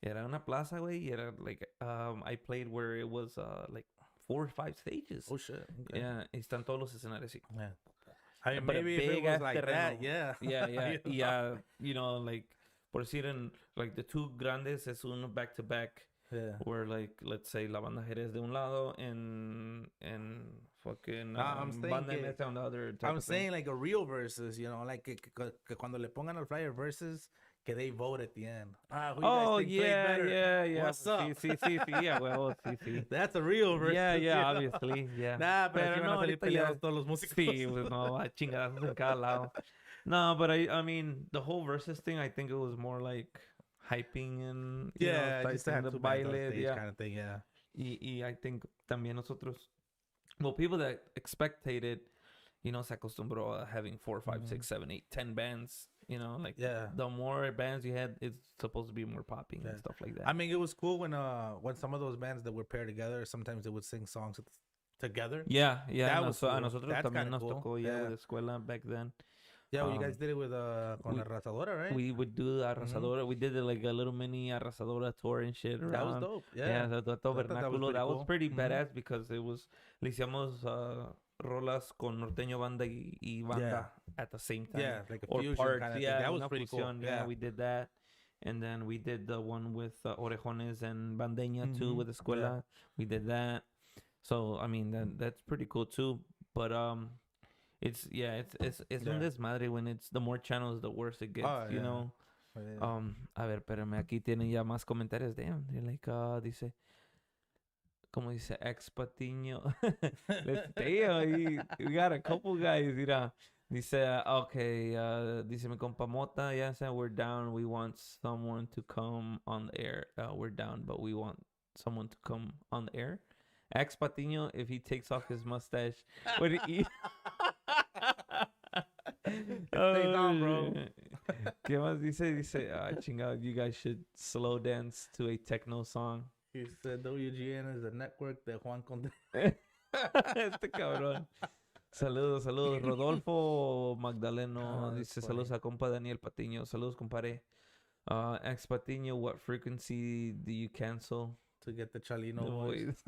era una plaza, güey, y era like I played where it was like 4 or 5 stages. Oh shit. Okay. Yeah, y están todos los escenarios así. Yeah. I mean, But a maybe if it big was ass like terreno. that, yeah. Yeah. You Yeah, you know, like por decir en like the 2 grandes es uno back to back. Yeah. Where like let's say la banda Jerez de un lado and fucking I'm saying banda que- MS on the other. I'm saying like a real versus, you know, like que cuando le pongan al flyer versus, que they vote at the end. Who you guys think played better? Yeah. What's up? Sí, yeah, well, sí. That's a real versus. Yeah, you know? obviously, yeah. Nah, pero aquí van a salir ahorita ya... peleados todos los músicos. Sí, pues no, a chingadazos en cada lado. No, but I mean, the whole versus thing, I think it was more like hyping and, you Yeah, know, just to have the two bands on baile, stage yeah. kind of thing, yeah. Y I think también nosotros, well, people that spectated, you know, se acostumbró a having 4, 5, 6, 7, 8, 10 bands, you know, like Yeah. the more bands you had, it's supposed to be more popping and stuff like that. I mean, it was cool when some of those bands that were paired together, sometimes they would sing songs together. Yeah. That was A cool. nosotros That's también kinda nos cool. tocó Yeah. with the escuela back then. Yeah, well, you guys did it with con we- Arrasadora, right? We would do Arrasadora. We did like a little mini Arrasadora tour and shit around. That was dope. Yeah. Yeah, that I thought that was That was cool. pretty Mhm. badass because it was, le hicimos rolas con norteño banda y banda at the same time. Yeah, like a Or fusion parts, kind of yeah, thing. That was una pretty cool. fusión, yeah, we did that. And then we did the one with Orejones and Bandeña too Mhm. with Escuela. Yeah. We did that. So, I mean, that's pretty cool too. But it's Yeah. un desmadre when it's the more channels, the worse it gets, you yeah. know. Yeah. A ver, espérame, aquí tienen ya más comentarios. Damn, they're like, dice, como dice, ex Patiño. We got a couple guys, mira. Dice, okay, dice mi compa Mota, ya said we're down, we want someone to come on the air. We're down, but we want someone to come on the air. Ex Patiño, if he takes off his mustache. What he... Stay down, bro. ¿Qué más dice? Dice, chingado, you guys should slow dance to a techno song. He said WGN is a network de Juan Conde. Este cabrón. Saludos. Rodolfo Magdaleno dice, funny. saludos a compa Daniel Patiño. Saludos, compadre. Ex Patiño, what frequency do you cancel? To get the Chalino The voice.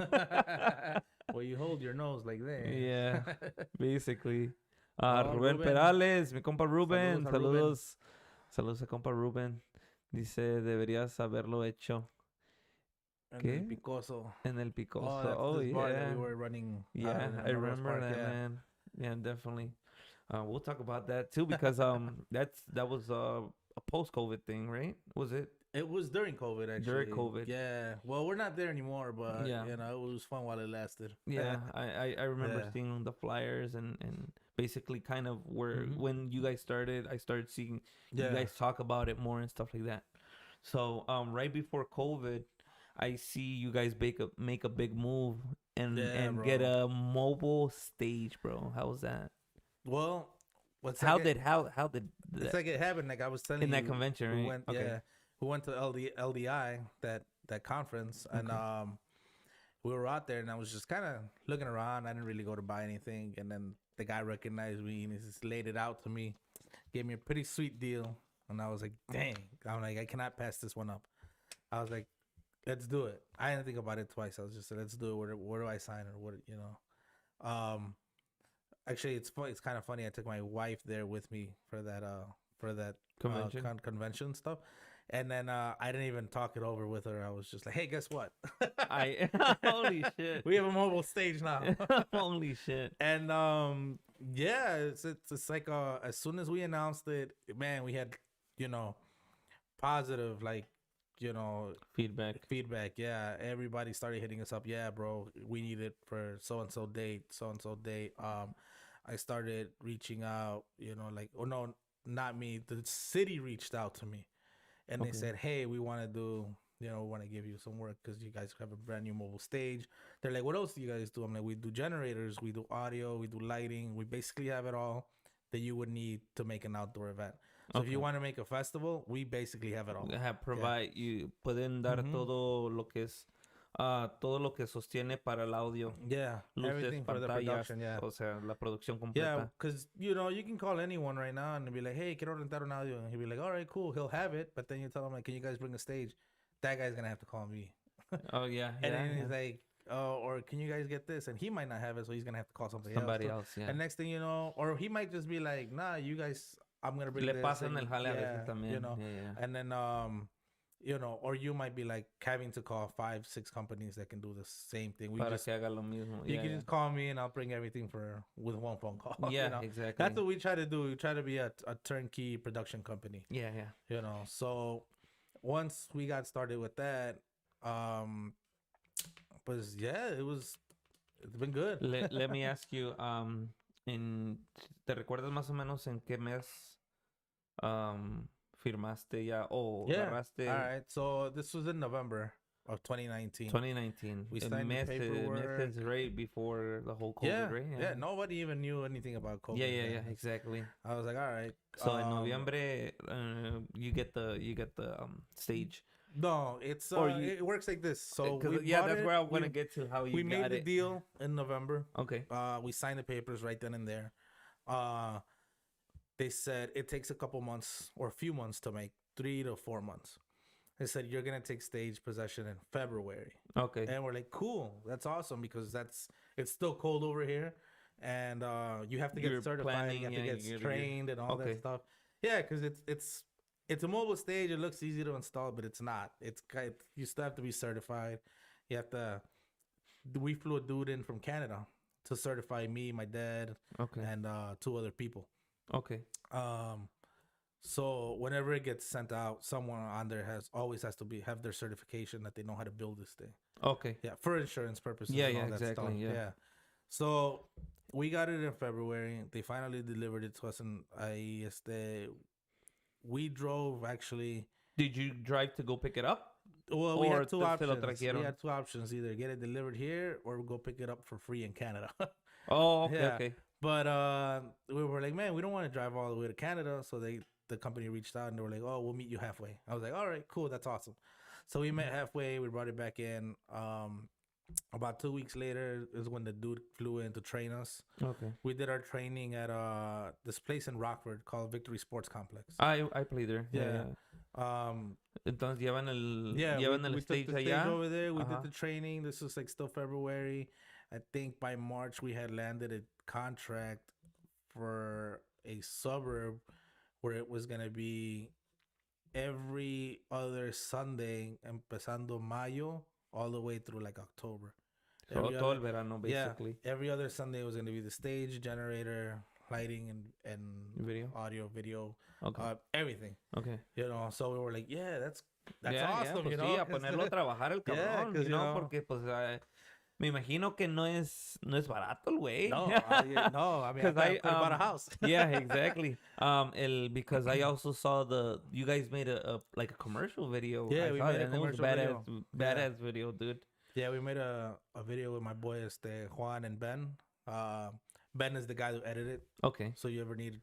Well, you hold your nose like that. Yeah, basically. Oh, Rubén Ruben. Perales, mi compa Ruben. Saludos a Ruben. Saludos a compa Ruben. Dice, deberías haberlo hecho. And El ¿Qué? Picoso. En el Oh, Picoso. that's Oh, this bar that we yeah. were running Yeah, in I Melrose remember Park. that, Yeah. man. Yeah, definitely. We'll talk about that too because that was a post-COVID thing, right? Was it It was during COVID, during actually. COVID? Yeah. Well, we're not there anymore, but Yeah. you know, it was fun while it lasted. Yeah, I remember Yeah. seeing the flyers and basically kind of where Hmm. when you guys started, I started seeing you Yeah. guys talk about it more and stuff like that. So right before COVID, I see you guys make a big move Yeah, and get bro. a mobile stage, bro. How was that? Well, what's like How it? did It's that like it happened. Like I was telling in that you, convention, we right? went. Okay, Yeah, we went to LDI that conference, and okay, we were out there, and I was just kind of looking around. I didn't really go to buy anything, and then the guy recognized me and he just laid it out to me, gave me a pretty sweet deal, and I was like, dang. I'm like, I cannot pass this one up. I was like, let's do it. I didn't think about it twice. I was just like, let's do it. Where do I sign or what? You know. Actually, it's fun. It's kind of funny. I took my wife there with me for that convention. convention stuff, and then I didn't even talk it over with her. I was just like, "Hey, guess what? I holy shit, We have a mobile stage now." holy shit. And yeah, it's like as soon as we announced it, man, we had you know positive like you know Feedback. feedback. Yeah, everybody started hitting us up. Yeah, bro, we need it for so and so date, so and so date. I started reaching out. You know, like oh no, not me. The city reached out to me, and they Okay. said, hey, we want to do. You know, we want to give you some work because you guys have a brand new mobile stage. They're like, what else do you guys do? I'm like, we do generators, we do audio, we do lighting. We basically have it all that you would need to make an outdoor event. So if you Okay. want to make a festival, we basically have it all. Have Yeah. provide you pueden dar Mm-hmm. todo lo que es todo lo que sostiene para el audio, Yeah, luces, everything for the pantallas, production. Yeah, o sea, la producción yeah, completa. because you know you can call anyone right now and be like, "Hey, quiero rentar un audio," and he'll be like, "All right, cool." He'll have it, but then you tell him like, "Can you guys bring a stage?" That guy's gonna have to call me, Oh yeah, and yeah, then yeah. he's like, "Oh, or can you guys get this?" And he might not have it, so he's gonna have to call somebody else. Somebody else, yeah. And next thing you know, or he might just be like, "Nah, you guys, I'm gonna bring Le this," pasan el and jale a yeah, veces you también. know, Yeah, yeah. and then you know, or you might be like having to call 5, 6 companies that can do the same thing. We Para just que haga lo mismo. You Yeah, can yeah. just call me and I'll bring everything for with one phone call. You Yeah, know, that's exactly. what we try to do. We try to be a turnkey production company. Yeah, yeah. You know, so once we got started with that, but yeah, it's been good. Let me ask you, ¿te recuerdas más o menos en qué mes firmaste ya o Yeah. All agarraste right. So this was in November of 2019. 2019? We signed the paperwork. Meses right before the whole Yeah, COVID, right? yeah. Nobody even knew anything about COVID. Yeah, yeah, Then. yeah, exactly. I was like, all right. So in noviembre, you get the stage. No, it's Or you, it works like this. So cause we yeah, bought that's it. where I want to get to how you We made got the it. deal in November. Okay. We signed the papers right then and there. Uh, they said it takes a couple months or a few months to make, 3 to 4 months. They said you're gonna take stage possession in February, Okay. and we're like, cool, that's awesome because it's still cold over here, and you have to get You're certified, planning, you have yeah, to get you're trained and all that okay. stuff. Yeah, because it's a mobile stage. It looks easy to install, but it's not. It's kind. You still have to be certified. You have to. We flew a dude in from Canada to certify me, my dad, Okay. and 2 other people. Okay. Um, so whenever it gets sent out, someone on there has to have their certification that they know how to build this thing. Okay. Yeah, for insurance purposes. Yeah, and yeah, all that exactly. stuff. Yeah. So we got it in February. They finally delivered it to us, and we drove actually. Did you drive to go pick it up? Well, we Or had two te lo options. We trajeron? had two options: either get it delivered here or go pick it up for free in Canada. Oh, okay, Yeah. okay. But we were like, man, we don't want to drive all the way to Canada. So the company reached out and they were like, oh, we'll meet you halfway. I was like, all right, cool, that's awesome. So we met halfway. We brought it back in. About 2 weeks later is when the dude flew in to train us. Okay. We did our training at this place in Rockford called Victory Sports Complex. I played there. Yeah. Entonces llevan we took stage the stage allá. over there. We Ajá. did the training. This was like still February. I think by March we had landed a contract for a suburb where it was gonna be every other Sunday, empezando Mayo, all the way through like October. Every Todo other, el verano, yeah, basically. every other Sunday was going to be the stage, generator, lighting, and Video. audio, video, Okay. everything. Okay. You know, so we were like, yeah, that's Yeah, awesome. pues You sí, know, a ponerlo a trabajar el yeah, cabrón, because you know, porque pues me imagino que no es barato el güey. no, no, I mean, Because I could have bought a house. yeah, exactly. Because I also saw you guys made a like a commercial video. Yeah, I we saw made it, a and it was commercial video. badass video, dude. Yeah, we made a video with my boys, Juan and Ben. Ben is the guy who edited. Okay. So you ever need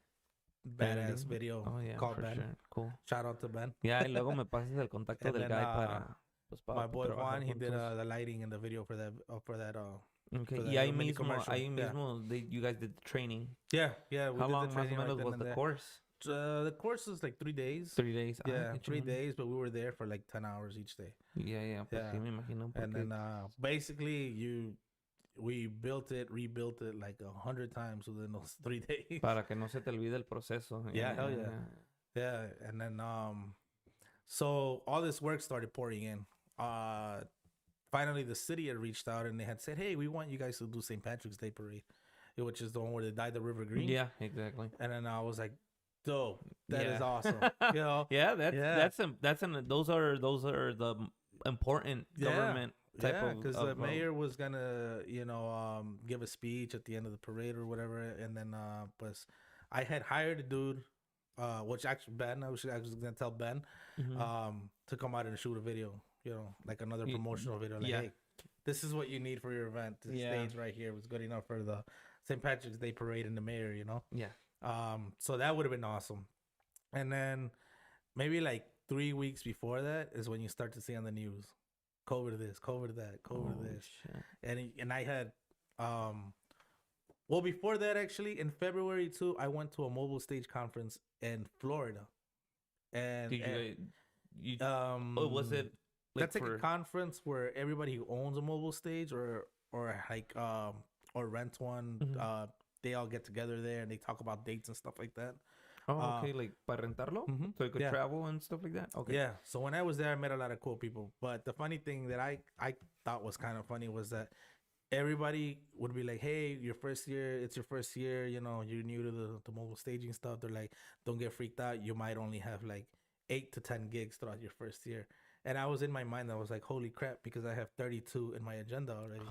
Editing. badass video, Oh yeah, call for Ben. sure. Cool. Shout out to Ben. Yeah, y luego me pasas el contacto And del then guy para pues my para boy trabajar Juan, he did juntos. the lighting and the video for that Okay. for Y that ahí mini mismo, commercial. you guys did the training. Yeah, yeah. We How did long the más o training right menos then was and the there. course? The course was like 3 days. 3 days. Yeah, Qué 3 chingón. days, but we were there for like 10 hours each day. Yeah, pues Yeah. sí, me imagino. And Porque, then basically we built it, rebuilt it like 100 times within those 3 days. para que no se te olvide el proceso. Yeah, hell yeah. Yeah, and then so all this work started pouring in. Finally the city had reached out and they had said, hey, we want you guys to do St. Patrick's Day parade, which is the one where they dyed the river green. Yeah, exactly. And then I was like, dope, that is Yeah. awesome. You know? Yeah, those are the important government type yeah, of because the mayor was gonna give a speech at the end of the parade or whatever, and then pues I had hired a dude, which actually Ben, I was gonna tell Ben, to come out and shoot a video, like another promotional video, like, hey, this is what you need for your event. The stage right here was good enough for the St. Patrick's Day parade and the mayor, so that would have been awesome. And then maybe like 3 weeks before that is when you start to see on the news, COVID this, COVID that, COVID this. Shit. And I had well, before that, actually in February too, I went to a mobile stage conference in Florida. And was it that's like a conference where everybody who owns a mobile stage or like or rents one, they all get together there and they talk about dates and stuff like that. Oh, okay, like para rentarlo? So you could travel and stuff like that? Okay. Yeah, so when I was there, I met a lot of cool people. But the funny thing that I thought was kind of funny was that everybody would be like, hey, it's your first year, you're new to the mobile staging stuff. They're like, don't get freaked out. You might only have like 8 to 10 gigs throughout your first year. And I was in my mind, I was like, holy crap, because I have 32 in my agenda already.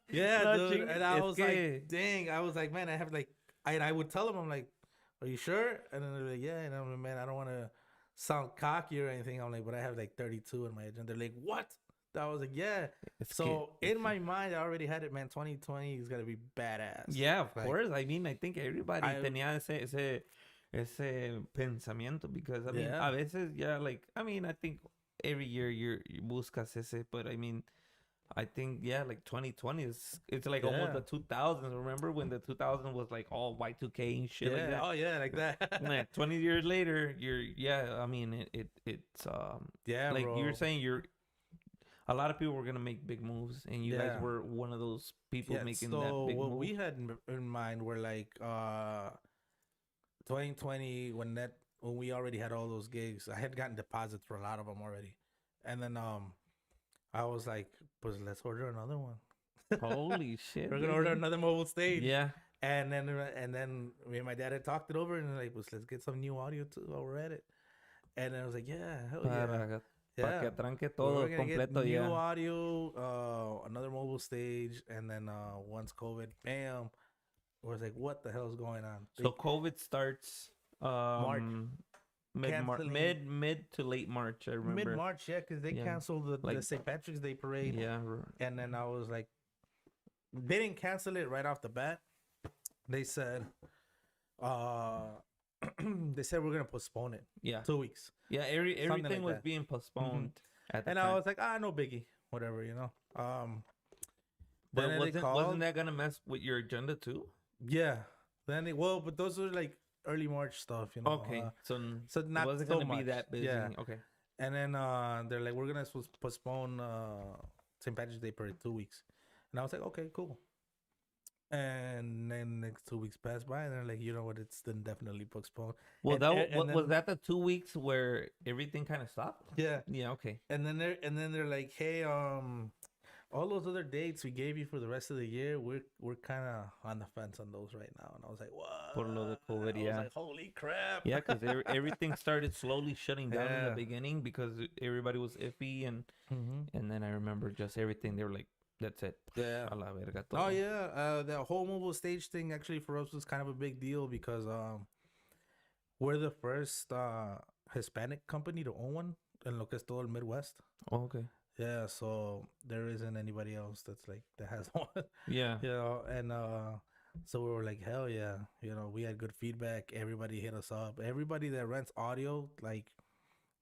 Yeah, dude. And I was like, dang, I was like, man, I have like, I would tell them, I'm like, are you sure? And then they're like, yeah. And I'm like, man, I don't want to sound cocky or anything. I'm like, but I have like 32 in my agenda. They're like, what? I was like, yeah. In my mind, I already had it, man. 2020 is going to be badass. Yeah, of course. I mean, I think everybody tenía ese pensamiento because, I mean, a veces, I think every year you buscas ese, but I mean, I think, like 2020 it's like almost the 2000s. Remember when the 2000 was like all Y2K and shit like that? Oh, yeah, like that. 20 years later, I mean, it's, like bro. you're saying, a lot of people were going to make big moves, and you guys were one of those people making that big move. So what we had in mind were like 2020 when we already had all those gigs. I had gotten deposits for a lot of them already. And then I was like, pues let's order another one. Holy shit. We're going to order another mobile stage. Yeah. And then me and my dad had talked it over and like, pues let's get some new audio too while we're at it. And I was like, yeah, hell yeah. Para que atranque todo completo, new audio, another mobile stage, and then once COVID, bam, I was like, what the hell is going on? So COVID starts March. mid to late March, I remember. Mid-March, yeah, because they canceled the St. Patrick's Day parade. Yeah. And then I was like, they didn't cancel it right off the bat. They said, we're gonna postpone it. Yeah, 2 weeks. Yeah, everything was being postponed. At the time. I was like, no biggie, whatever, But wasn't that gonna mess with your agenda too? Yeah. But those are like early March stuff, Okay, so not it wasn't so gonna much. be that busy. Yeah. Okay. And then they're like, we're gonna postpone St. Patrick's Day parade 2 weeks, and I was like, okay, cool. And then next 2 weeks pass by, and they're like, you know what, it's indefinitely postponed. Well, And that and what was then that the 2 weeks where everything kind of stopped? yeah, Yeah. Okay. and then they're like, hey, all those other dates we gave you for the rest of the year, we're kind of on the fence on those right now. And I was like, what? Por lo de COVID, I was yeah. like, holy crap. Yeah, because everything started slowly shutting down in the Yeah. beginning because everybody was iffy, Mm-hmm. and then I remember just everything. They were like, "That's it, Yeah. a la verga Oh todo." yeah. The whole mobile stage thing actually for us was kind of a big deal because we're the first Hispanic company to own one in lo que es todo el Midwest. Oh, okay. Yeah, so there isn't anybody else that's like that has one. Yeah. And so we were like, hell yeah, we had good feedback. Everybody hit us up. Everybody that rents audio, like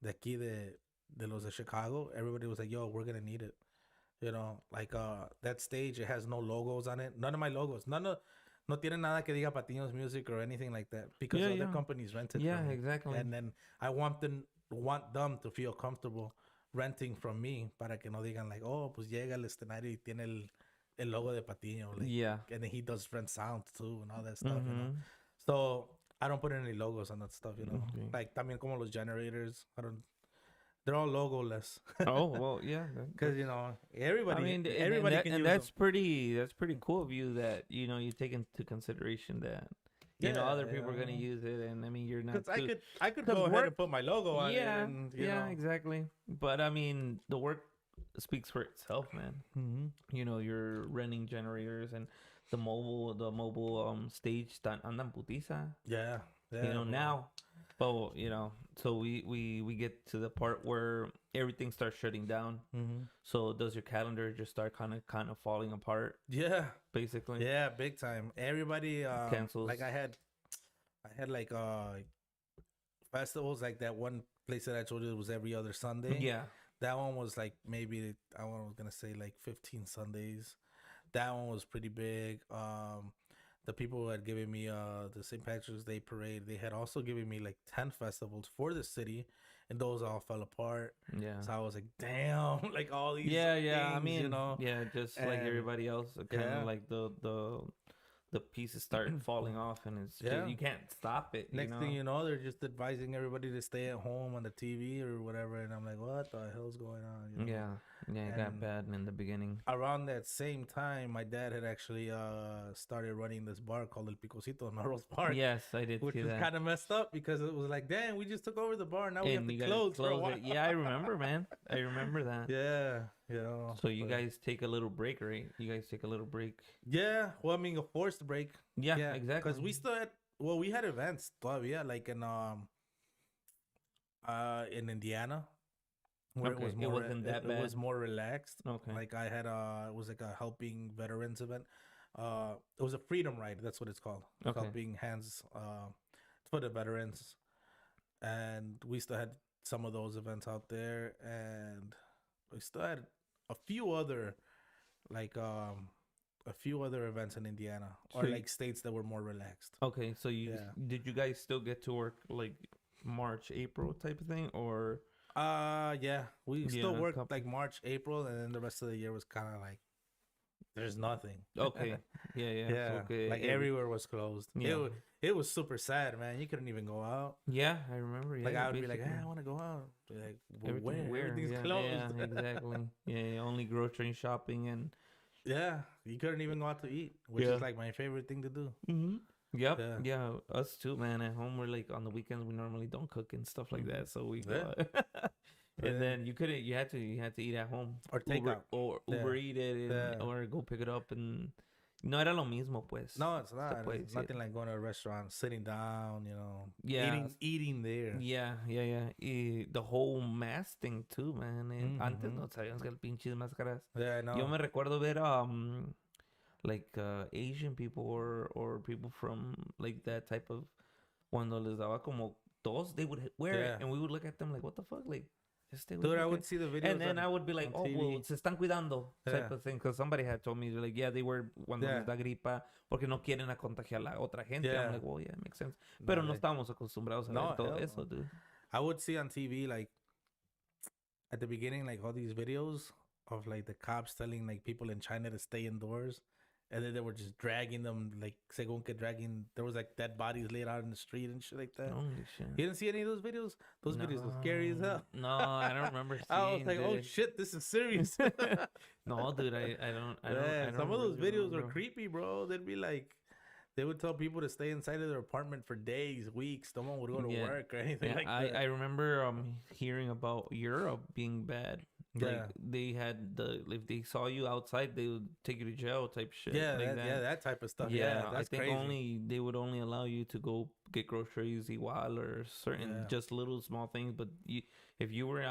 de aquí de los de Chicago, everybody was like, yo, we're gonna need it. Like that stage, it has no logos on it. None of my logos. No tiene nada que diga Patiño's music or anything like that because Yeah, other yeah. companies rent it Yeah, from me. exactly. And then I want them to feel comfortable renting from me para que no digan like, oh, pues llega al escenario y tiene el logo de Patiño. Like, Yeah. and then he does front sound too and all that stuff. Mm-hmm. So I don't put any logos on that stuff. Okay. Like también como los generators. They're all logoless. Oh well, yeah. Because I everybody mean, everybody can use that's them. pretty cool of you that you take into consideration that other people are gonna use it, and I mean you're not Because I too. could I could 'Cause go ahead work, and put my logo on it, yeah, and yeah, exactly. But I mean, the work speaks for itself, man. Mm-hmm. You're renting generators and the mobile stage that andan putiza. Yeah, yeah. Now, but so we get to the part where everything starts shutting down. Mm-hmm. So does your calendar just start kind of falling apart, Yeah, basically? yeah, big time. Everybody Cancels. like I had like festivals like that one place that I told you was every other Sunday. Yeah. That one was like maybe I was gonna say like 15 Sundays. That one was pretty big. The people who had given me the St. Patrick's Day parade, they had also given me like 10 festivals for the city, and those all fell apart. Yeah. So I was like, damn, like all these Yeah, I things, mean, yeah, just like and everybody else, kind of yeah. like the pieces start falling off, and it's Yeah. just, you can't stop it. Next thing you know, they're just advising everybody to stay at home on the TV or whatever, and I'm like, what the hell's going on? Yeah, it got bad in the beginning. Around that same time, my dad had actually started running this bar called El Picocito in Melrose Park. Yes, I did Which see was that. kind of messed up because it was like, damn, we just took over the bar. Now we have And to you gotta close for a close while. it. Yeah, I remember, man. I remember that. Yeah, So you but- guys take a little break, right? You guys take a little break. Yeah, well, I mean, a forced break. Yeah, exactly. Because we still had, we had events todavía, like in Indiana, where Okay, it was it more, wasn't that it was bad. more relaxed. Okay. Like I had it was like a helping veterans event. It was a freedom ride. That's what it's called. Okay. Helping hands for the veterans, and we still had some of those events out there, and we still had a few other like events in Indiana or So like states that were more relaxed. Okay, so Yeah. did you guys still get to work like March, April type of thing, or Yeah, we Yeah, still a worked couple. like March, April, and then the rest of the year was kind of like there's nothing. okay, yeah, Yeah, so, okay, like everywhere was closed. Yeah. It was super sad, man. You couldn't even go out. Yeah, I remember. Yeah, Like I would be like, basically. I want to go out. Be like, well, Everything where? Everything's yeah, closed. yeah, exactly. Yeah, only grocery shopping and. Yeah, you couldn't even go out to eat, which Yeah. is like my favorite thing to do. Yep. Yeah. Yeah. Us too, man. At home, we're like on the weekends. We normally don't cook and stuff like that, so we go. Yeah. out. And Yeah. then you couldn't. You had to eat at home Or take Uber, out. or Yeah. Uber eat it, Yeah. or go pick it up, and no era lo mismo, pues. No, it's not. puede It's decir. nothing like going to a restaurant, sitting down, Yeah. eating there. Yeah. Y the whole mask thing too, man. Antes no sabíamos que el pinches máscaras. Yeah, I know. Yo me recuerdo ver like Asian people or people from like that type of cuando les daba como tos, they would wear it, Yeah. and we would look at them like, what the fuck, like. Dude, I would see the videos. And then I would be like, on oh, well, TV. se están cuidando, type Yeah. of thing. Because somebody had told me, like, yeah, they were cuando Yeah. les da gripa porque no quieren a contagiar a la otra gente. Yeah. I'm like, well, yeah, it makes sense. Pero no like, estábamos acostumbrados a No, ver todo hell eso, no. dude. I would see on TV like at the beginning like all these videos of like the cops telling like people in China to stay indoors, and then they were just dragging them, like, según que dragging. There was like dead bodies laid out in the street and shit like that. Holy shit. You didn't see any of those videos? Those videos were scary as hell. No, I don't remember I was seeing. like, oh dude. shit, this is serious. No, dude, I don't. Yeah, some of those really videos were remember. creepy, bro. They'd be like, they would tell people to stay inside of their apartment for days, weeks. No one would go to Yeah. work or anything Yeah, like I that. remember hearing about Europe being bad. Like Yeah. they had if they saw you outside, they would take you to jail type shit. Yeah, like that type of stuff. Yeah, Yeah, I that's think crazy. they would only allow you to go get groceries igual or certain Yeah. just little small things. But if you were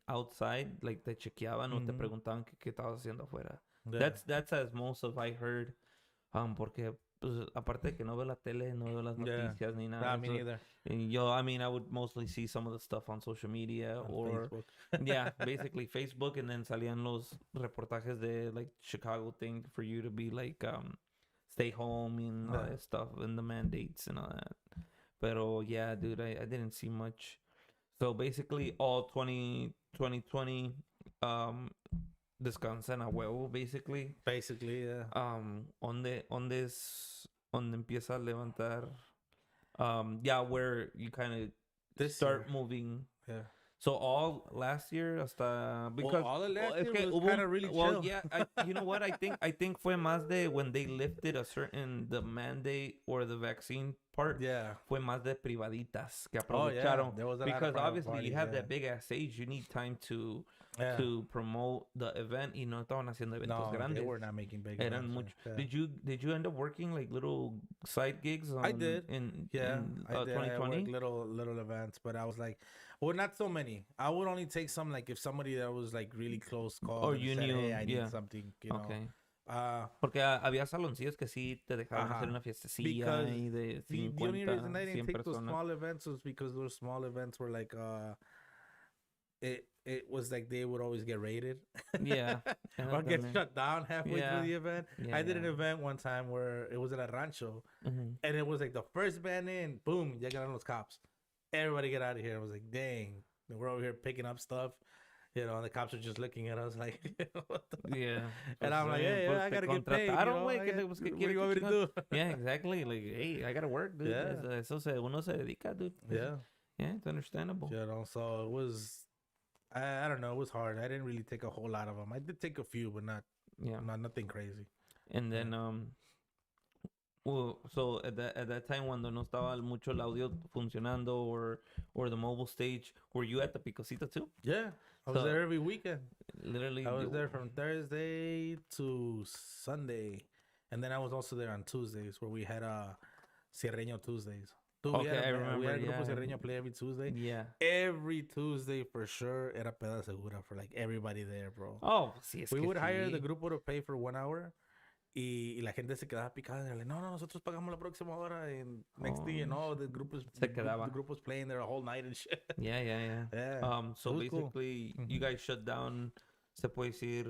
outside, like te chequeaban o te Mhm. preguntaban qué estabas haciendo afuera. Yeah. That's as most of I heard. Porque pues, aparte de que no veo la tele, no veo las Yeah. noticias ni Nah, nada. me So, neither. I mean, I would mostly see some of the stuff on social media On or Facebook. yeah, basically Facebook, and then salían los reportajes de like Chicago thing for you to be like stay home and all Yeah. that stuff and the mandates and all that. Pero yeah, dude, I didn't see much. So basically all 2020 descansan a huevo basically. Basically, yeah. Donde empieza a levantar yeah, where you kind of This start year. moving. Yeah. So all last year hasta because all of last es year que was hubo kinda really well, chill. yeah, you know what? I think fue más de when they lifted the mandate or the vaccine part. Yeah. Fue más de privaditas que Oh, yeah. aprovecharon There was a lot of because private obviously you parties, have yeah. that big ass stage. You need time to Yeah. promote the event. Y no estaban haciendo eventos No, grandes. they were not making big Eran events, mucho. yeah. Did you end up working like little side gigs? I did. In Yeah, in, I did. I 2020. worked little events, but I was like, well, not so many. I would only take some, like if somebody that was like really close called Or and you said, knew, hey, I yeah. need something, you know. Okay. Porque Había saloncillos que sí te dejaban hacer Ajá. una fiestecilla y de the 50, only reason I 100 didn't take those personas. small events was because those small events were like it was like they would always get raided. Yeah. Or get También. shut down halfway Yeah. through the event. Yeah, I did an yeah. event one time where it was at a rancho Mhm. and it was like the first band in, boom, ya got those cops. Everybody get out of here. I was like, dang. And we're over here picking up stuff. You know, and the cops are just looking at us like, what the Yeah. And I'm like, hey, I te gotta get paid. contrataron, güey, I que got- pues, ¿qué what do quieres you want me que to do? Yeah, exactly. Like, hey, I gotta work, dude. Yeah. Uno se dedica, dude. Yeah. Yeah, it's understandable. You know, so it was, I don't know, it was hard. I didn't really take a whole lot of them. I did take a few, but Yeah. nothing crazy. And then, well, so at that time, cuando no estaba mucho el audio funcionando or the mobile stage, were you at the Picosita too? Yeah. I was So- there every weekend. Literally, I was there from Thursday to Sunday. And then I was also there on Tuesdays where we had Sierreño Tuesdays. Dude, Okay, I remember, we had a Grupo yeah. Sierreño play every Tuesday. Yeah. Every Tuesday for sure era peda segura for like everybody there, bro. Oh, sí, es We que would hire sí. the grupo to pay for 1 hour. Y la gente se quedaba picada. Y like, no, nosotros pagamos la próxima hora. And next thing you know, the group was Se quedaba. the group was playing there a whole night and shit. Yeah, yeah, yeah. Yeah. So it was cool. basically, you guys shut down, se puede decir,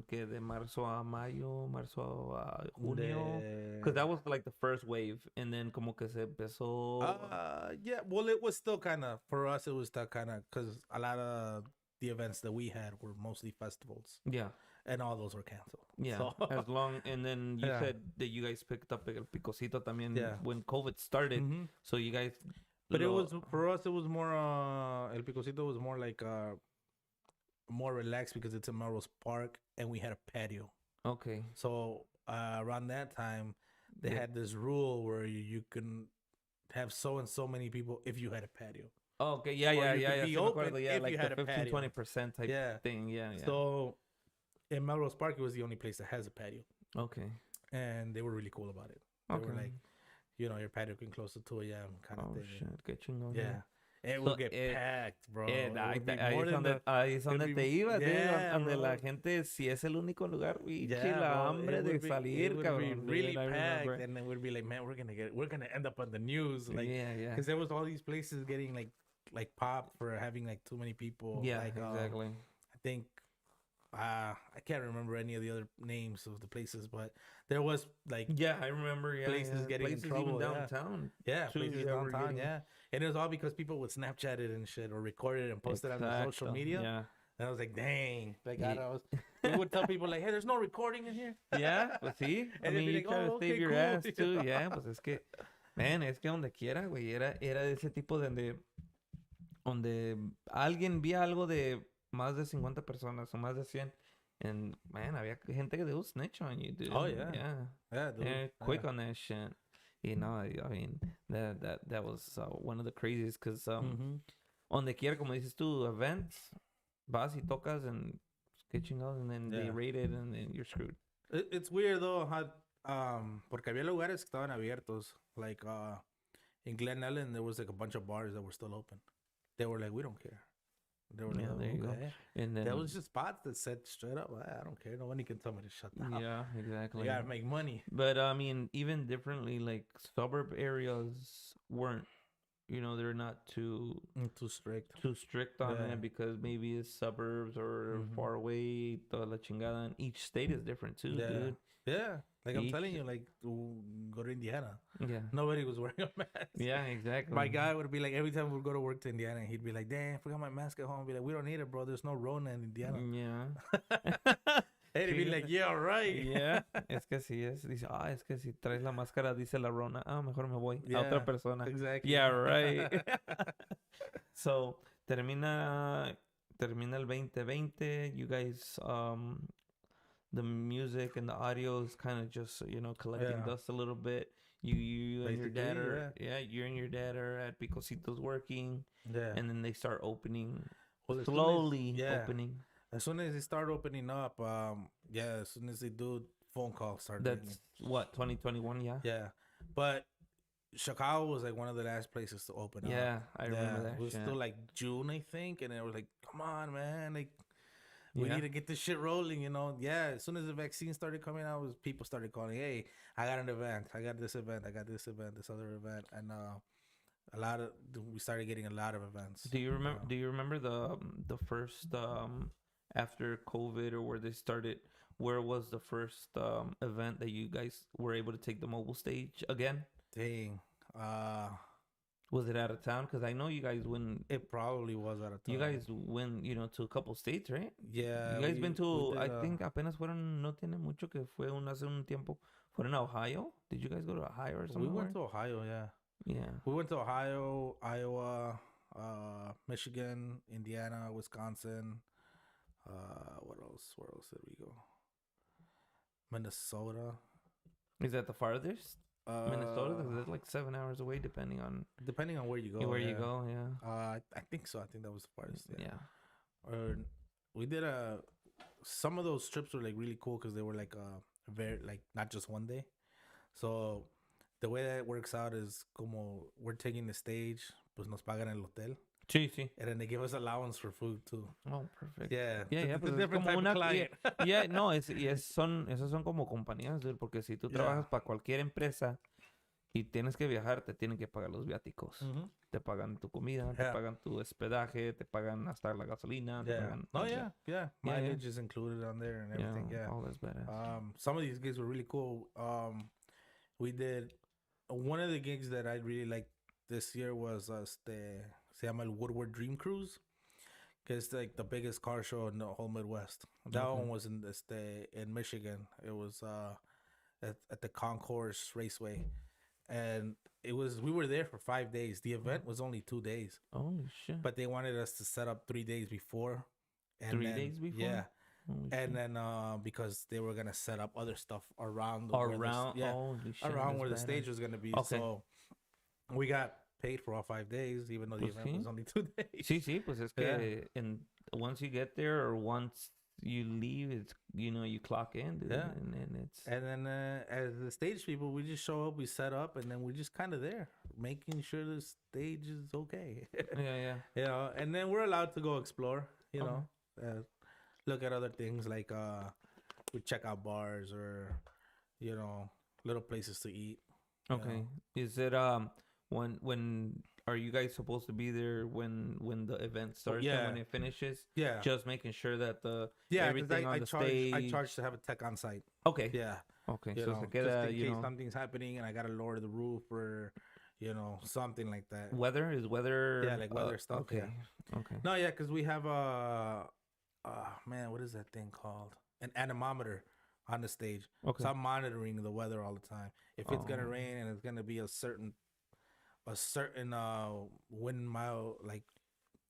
que de marzo a mayo, marzo a junio. Because that was like the first wave. And then como que se empezó. Yeah, well, it was still kind of, for us, it was still kind of, because a lot of the events that we had were mostly festivals. Yeah. And all those were canceled. Yeah, So, as long and then you Yeah. said that you guys picked up El Picosito también Yeah. when COVID started. Mhm. So you guys, But it was, for us, it was more, El Picosito was more like, more relaxed because it's in Melrose Park and we had a patio. Okay. So around that time, they Yeah. had this rule where you can have so and so many people if you had a patio. Oh, okay. Yeah, Or yeah, you yeah, could yeah. be Sí me open acuerdo, yeah, if like you the had a 15, patio. 20% type Yeah. thing. Yeah, yeah. So in Melrose Park, it was the only place that has a patio. Okay. And they were really cool about it. They Okay. were like, you know, your patio can close to 2 a.m. kind of Oh thing. shit, qué chingón. Yeah. It So, would get packed, bro. It Ahí would be ahí more es than donde, ahí es it'd donde be- te ibas, dude, Yeah, donde la bro. gente, si es el único lugar, biche, Yeah, la bro, hambre it de would be- salir, it would be cabrón. really dude, I packed, remember. and then we'd be like, man, we're gonna end up on the news, like, Yeah, yeah. because there was all these places getting like popped for having like too many people. Yeah, like, exactly. I think I can't remember any of the other names of the places, but there was like Yeah, I remember. Yeah, places yeah. getting in places trouble, even yeah. downtown. yeah too, places yeah, we're downtown, getting- yeah, and it was all because people would Snapchat it and shit or record it and post it on their social Exacto, media. Yeah. And I was like, dang. Like, Yeah. we would tell people, like, hey, there's no recording in here. Yeah, pues sí. I And they'd mean, be you like, try to oh, save okay, your cool. ass too. Yeah, pues es que, man, es que donde quiera, güey, era de ese tipo donde alguien vía algo de más de 50 personas o más de 100. And, man, había gente que they will snitch on you, dude. Oh, yeah. Yeah. Yeah, dude. They're quick on that shit. You know, I mean, that was one of the craziest because donde quiera, como dices tú, events, vas y tocas and qué chingados, and then they rate it and then you're screwed. It's weird, though, how, porque había lugares que estaban abiertos. Like, in Glen Ellen, there was, like, a bunch of bars that were still open. They were like, we don't care. They were like, Yeah, there you go. And then there was just spots that said straight up, I don't care. Nobody can tell me to shut down. yeah, exactly. You gotta make money. But I mean, even differently, like suburb areas weren't, they're not too strict on it because maybe it's suburbs or far away, toda la chingada. And each state is different too, dude. Yeah. Like I'm telling you, like go to Indiana. Yeah. Nobody was wearing a mask. Yeah, exactly. My guy would be like, every time we'd go to work to Indiana, he'd be like, damn, I forgot my mask at home. I'd be like, we don't need it, bro. There's no Rona in Indiana. Yeah. And he'd be like, yeah, right. Yeah. Es que sí es. Dice, es que si traes la máscara, dice la Rona, mejor me voy a otra persona. Exactly. Yeah, right. So, termina el 2020. You guys, the music and the audio is kind of just, collecting dust a little bit. You and your dad are, you and your dad are at Picositos working. Yeah. And then they start opening, slowly opening. As soon as they start opening up, as soon as they do, phone calls start. That's what, 2021, yeah? Yeah. But Chicago was like one of the last places to open up. Yeah, I remember that. It was still like June, I think. And it was like, come on, man. Like, we need to get this shit rolling, Yeah, as soon as the vaccine started coming out, people started calling, hey, I got an event. I got this event. I got this event, this other event. And we started getting a lot of events. Do you remember the first after COVID, or where was the first event that you guys were able to take the mobile stage again? Dang. Was it out of town? Because I know you guys went. It probably was out of town. You guys went, to a couple states, right? Yeah. You guys been to, I think apenas fueron, no tiene mucho que fue hace un tiempo. Fueron a Ohio? Did you guys go to Ohio or something? We went to Ohio, yeah. Yeah. We went to Ohio, Iowa, Michigan, Indiana, Wisconsin. What else? Where else did we go? Minnesota. Is that the farthest? Minnesota, because it's like 7 hours away, depending on where you go. You go, yeah. I think so. I think that was the farthest. Yeah. Or we did some of those trips were like really cool because they were like very like not just one day. So the way that it works out is como we're taking the stage, pues nos pagan el hotel. Sí, sí. And then they give us allowance for food too. Oh, perfect. Yeah. Yeah, it's a different type of client. Yeah, no, esas son como compañías, dude, porque si tú trabajas para cualquier empresa y tienes que viajar, te tienen que pagar los viáticos. Te pagan tu comida, te pagan tu hospedaje, te pagan hasta la gasolina. Te pagan, yeah. Mileage is included on there and everything. Yeah. All that's badass. Some of these gigs were really cool. We did one of the gigs that I really liked this year was se llama el Woodward Dream Cruise, because it's like the biggest car show in the whole Midwest. That one was in Michigan. It was at the Concourse Raceway, and we were there for 5 days. The event was only 2 days. Holy shit! But they wanted us to set up 3 days before. And 3 days before. Yeah. Holy and shit. then because they were gonna set up other stuff around where the stage was gonna be. Okay. So we got paid for all 5 days, even though the event was only 2 days. Sí, pues es que once you get there or once you leave, it's you clock in, dude, and then as the stage people, we just show up, we set up, and then we're just kind of there, making sure the stage is okay. Yeah. And then we're allowed to go explore, look at other things like we check out bars or little places to eat. Okay. Is it when are you guys supposed to be there when the event starts and when it finishes? Yeah. Just making sure that everything on the stage. I charge to have a tech on site. Okay. Yeah. Okay. So just in case something's happening and I gotta lower the roof or something like that. Weather? Yeah, like weather stuff. Okay. Yeah. Okay. No, yeah, because we have man, what is that thing called? An anemometer on the stage. Okay. So I'm monitoring the weather all the time. If it's gonna Oh, rain and it's gonna be a certain wind mile, like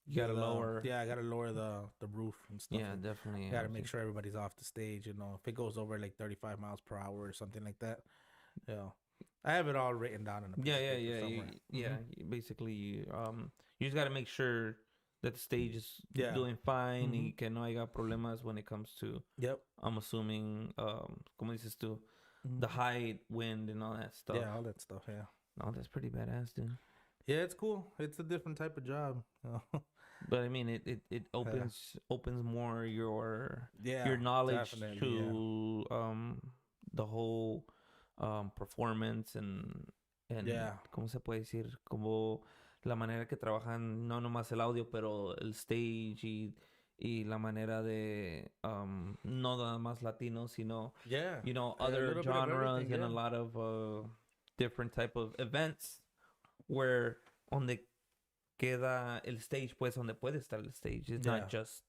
you gotta the lower. yeah, I gotta lower the roof and stuff. Yeah, definitely. Gotta make sure everybody's off the stage. If it goes over like 35 miles per hour or something like that, I have it all written down on a piece Yeah, of yeah, paper yeah. somewhere. Basically, you just gotta make sure that the stage is Yeah. doing fine Mm-hmm. y que no haya problemas when it comes to, Yep. I'm assuming, como dices tú, Mm-hmm. the high wind and all that stuff. Yeah, all that stuff. Yeah. No, that's pretty badass, dude. Yeah, it's cool. It's a different type of job. But I mean, it opens more Yeah, your knowledge definitely. Yeah. to the whole performance and Yeah. ¿cómo se puede decir? Como la manera que trabajan no nomás el audio, pero el stage y la manera de no nada más latino, sino Yeah. A other little bit of genres everything. and a Yeah. lot of different type of events where donde queda el stage, pues donde puede estar el stage. It's Yeah. not just,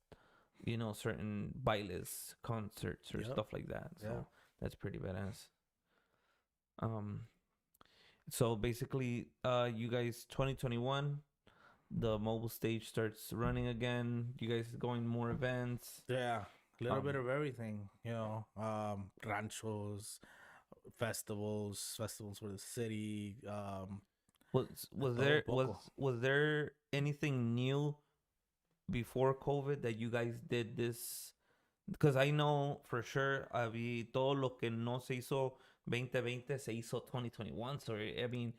certain bailes, concerts, or Yep. stuff like that. So Yeah. that's pretty badass. Um, so basically, you guys, 2021, the mobile stage starts running again. You guys going more events. Yeah. A little bit Um, of everything. Ranchos, festivals for the city. was Todo un there was poco. was there anything new before COVID that you guys did this? Because I know for sure, todo lo que no se hizo 2020 se hizo 2021. So, I mean,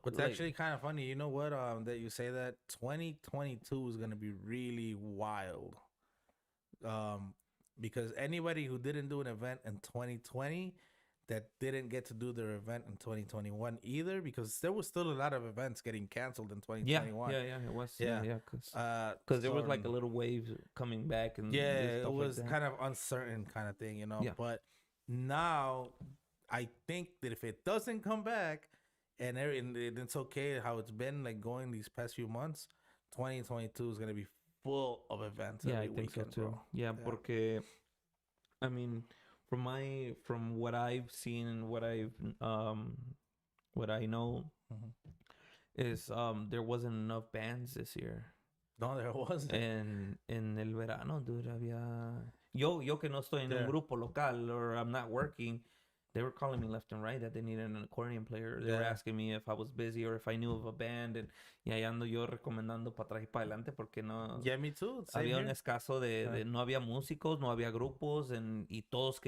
What's actually kind of funny, you know what? That you say that 2022 is gonna be really wild. Because anybody who didn't do an event in 2020 that didn't get to do their event in 2021 either, because there was still a lot of events getting canceled in 2021. yeah, it was, Yeah. because there was like a little wave coming back and Yeah, stuff it was like that. kind of uncertain kind of thing. Yeah. But now I think that if it doesn't come back and it's okay how it's been like going these past few months, 2022 is gonna be full of events. Yeah, I every think so weekend, too. bro. Yeah, Yeah. porque I mean, from what I've seen and what I know Mhm. is there wasn't enough bands this year. No, there wasn't. En el verano, dude, había yo que no estoy en un Yeah. grupo local or I'm not working. They were calling me left and right that they needed an accordion player. They were Yeah. asking me if I was busy or if I knew of a band. Y ahí ando yo recomendando para atrás y para adelante porque no... Yeah, me too. Same Había un here. escaso de no había músicos, no había grupos y todos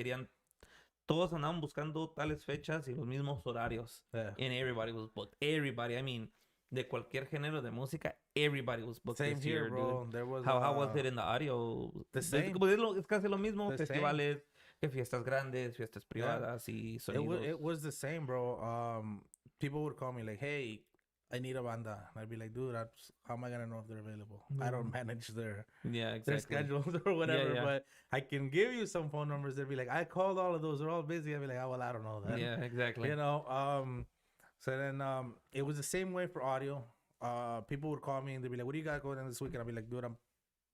andaban buscando tales fechas y los mismos horarios. Yeah. And everybody was booked. Everybody, I mean, de cualquier género de música, everybody was booked Same this here, year, bro. dude. There was How was it in the audio? the same. Es casi lo mismo, The same. festivales, que fiestas grandes, fiestas privadas y sonidos. It was the same, bro. People would call me like, "Hey, I need a banda." And I'd be like, "Dude, how am I gonna know if they're available? I don't manage their Yeah, exactly. schedules or whatever, Yeah. but I can give you some phone numbers." They'd be like, "I called all of those; they're all busy." I'd be like, "Oh well, I don't know that." Yeah, exactly. So then it was the same way for audio. People would call me and they'd be like, "What do you got going on this weekend?" I'd be like, "Dude, I'm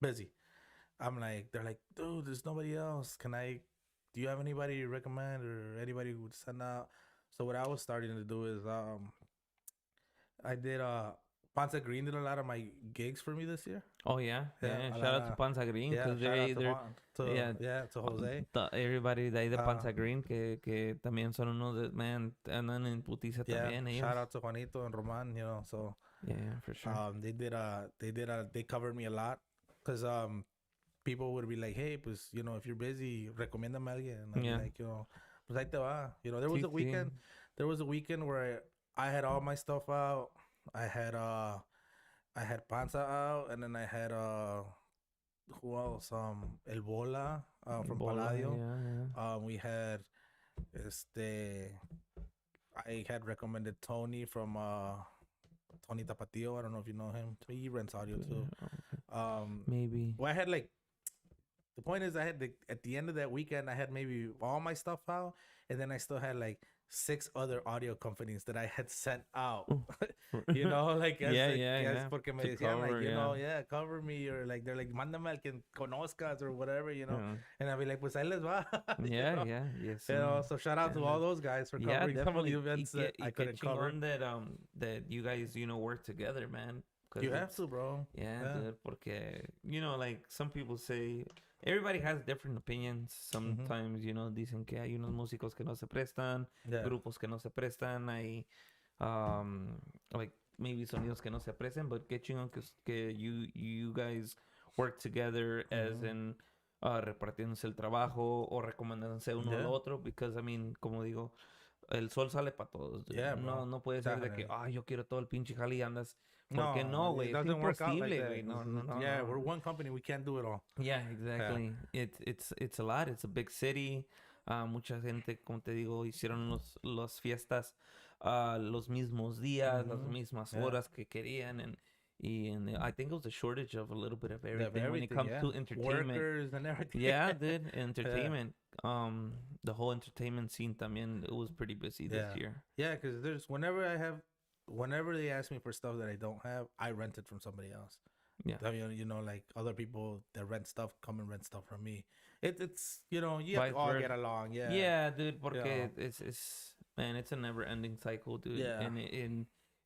busy." They're like, "Dude, there's nobody else. Do you have anybody you recommend or anybody who would send out?" So what I was starting to do is I did Panza Green did a lot of my gigs for me this year. Oh yeah. Shout out to Panza Green Yeah, because shout out to Jose. Everybody de ahí de Panza Green que también son unos de andan en putiza también ellos. Shout out to Juanito and Roman, so yeah, for sure. They covered me a lot because people would be like, "Hey, pues, if you're busy, recomiéndame a alguien." And I'd be like, pues ahí te va. There was a weekend where I had all my stuff out. I had Panza out, and then I had who else? El Bola from Palladio. Yeah. We had I had recommended Tony from Tony Tapatio. I don't know if you know him. He rents audio too. Okay. Maybe. Well, I had the point is I had at the end of that weekend I had maybe all my stuff out, and then I still had like 6 other audio companies that I had sent out. Oh, You know, like yeah, yeah, as yeah. porque me To decían like, cover, yeah. yeah, cover me, or like they're like, mándame al que conozcas or whatever, Yeah, and I'd be like, pues ahí les va, yeah, yeah. Yes, So shout out to all those guys for yeah, covering some of the definitely. events that I Y qué couldn't cover. chingón that you guys work together, man. You Because have it's to, bro. yeah, Yeah. dude. Porque like some people say, everybody has different opinions. Mm-hmm. Sometimes dicen que hay unos músicos que no se prestan, Yeah. grupos que no se prestan, hay um like maybe sonidos que no se aprecian, but qué chingón que you guys work together as Mm-hmm. in repartiéndose el trabajo o recomendándose uno al Yeah. otro, because I mean, como digo, el sol sale para todos, dude. Yeah, bro. No puede ser de que, Definitely. yo quiero todo el pinche jale y andas. ¿Por qué No, no, it güey? Es doesn't work out like imposible, that. güey. No, no, no, Yeah, no. we're one company. We can't do it all. Yeah, Yeah. exactly. It's a lot. It's a big city. Mucha gente, como te digo, hicieron las fiestas los mismos días, las Mm-hmm. mismas Yeah. horas que querían, and I think it was a shortage of a little bit of Of everything when it comes yeah. to entertainment. Workers and everything. Yeah, dude, entertainment. The whole entertainment scene también, it was pretty busy this Yeah. year. Yeah, because whenever they ask me for stuff that I don't have, I rent it from somebody else. Yeah. I mean, like other people that rent stuff come and rent stuff from me. It's you have Vice to all versa. get along. Yeah. Yeah, dude, porque Yeah. it's man, it's a never-ending cycle, dude. Yeah.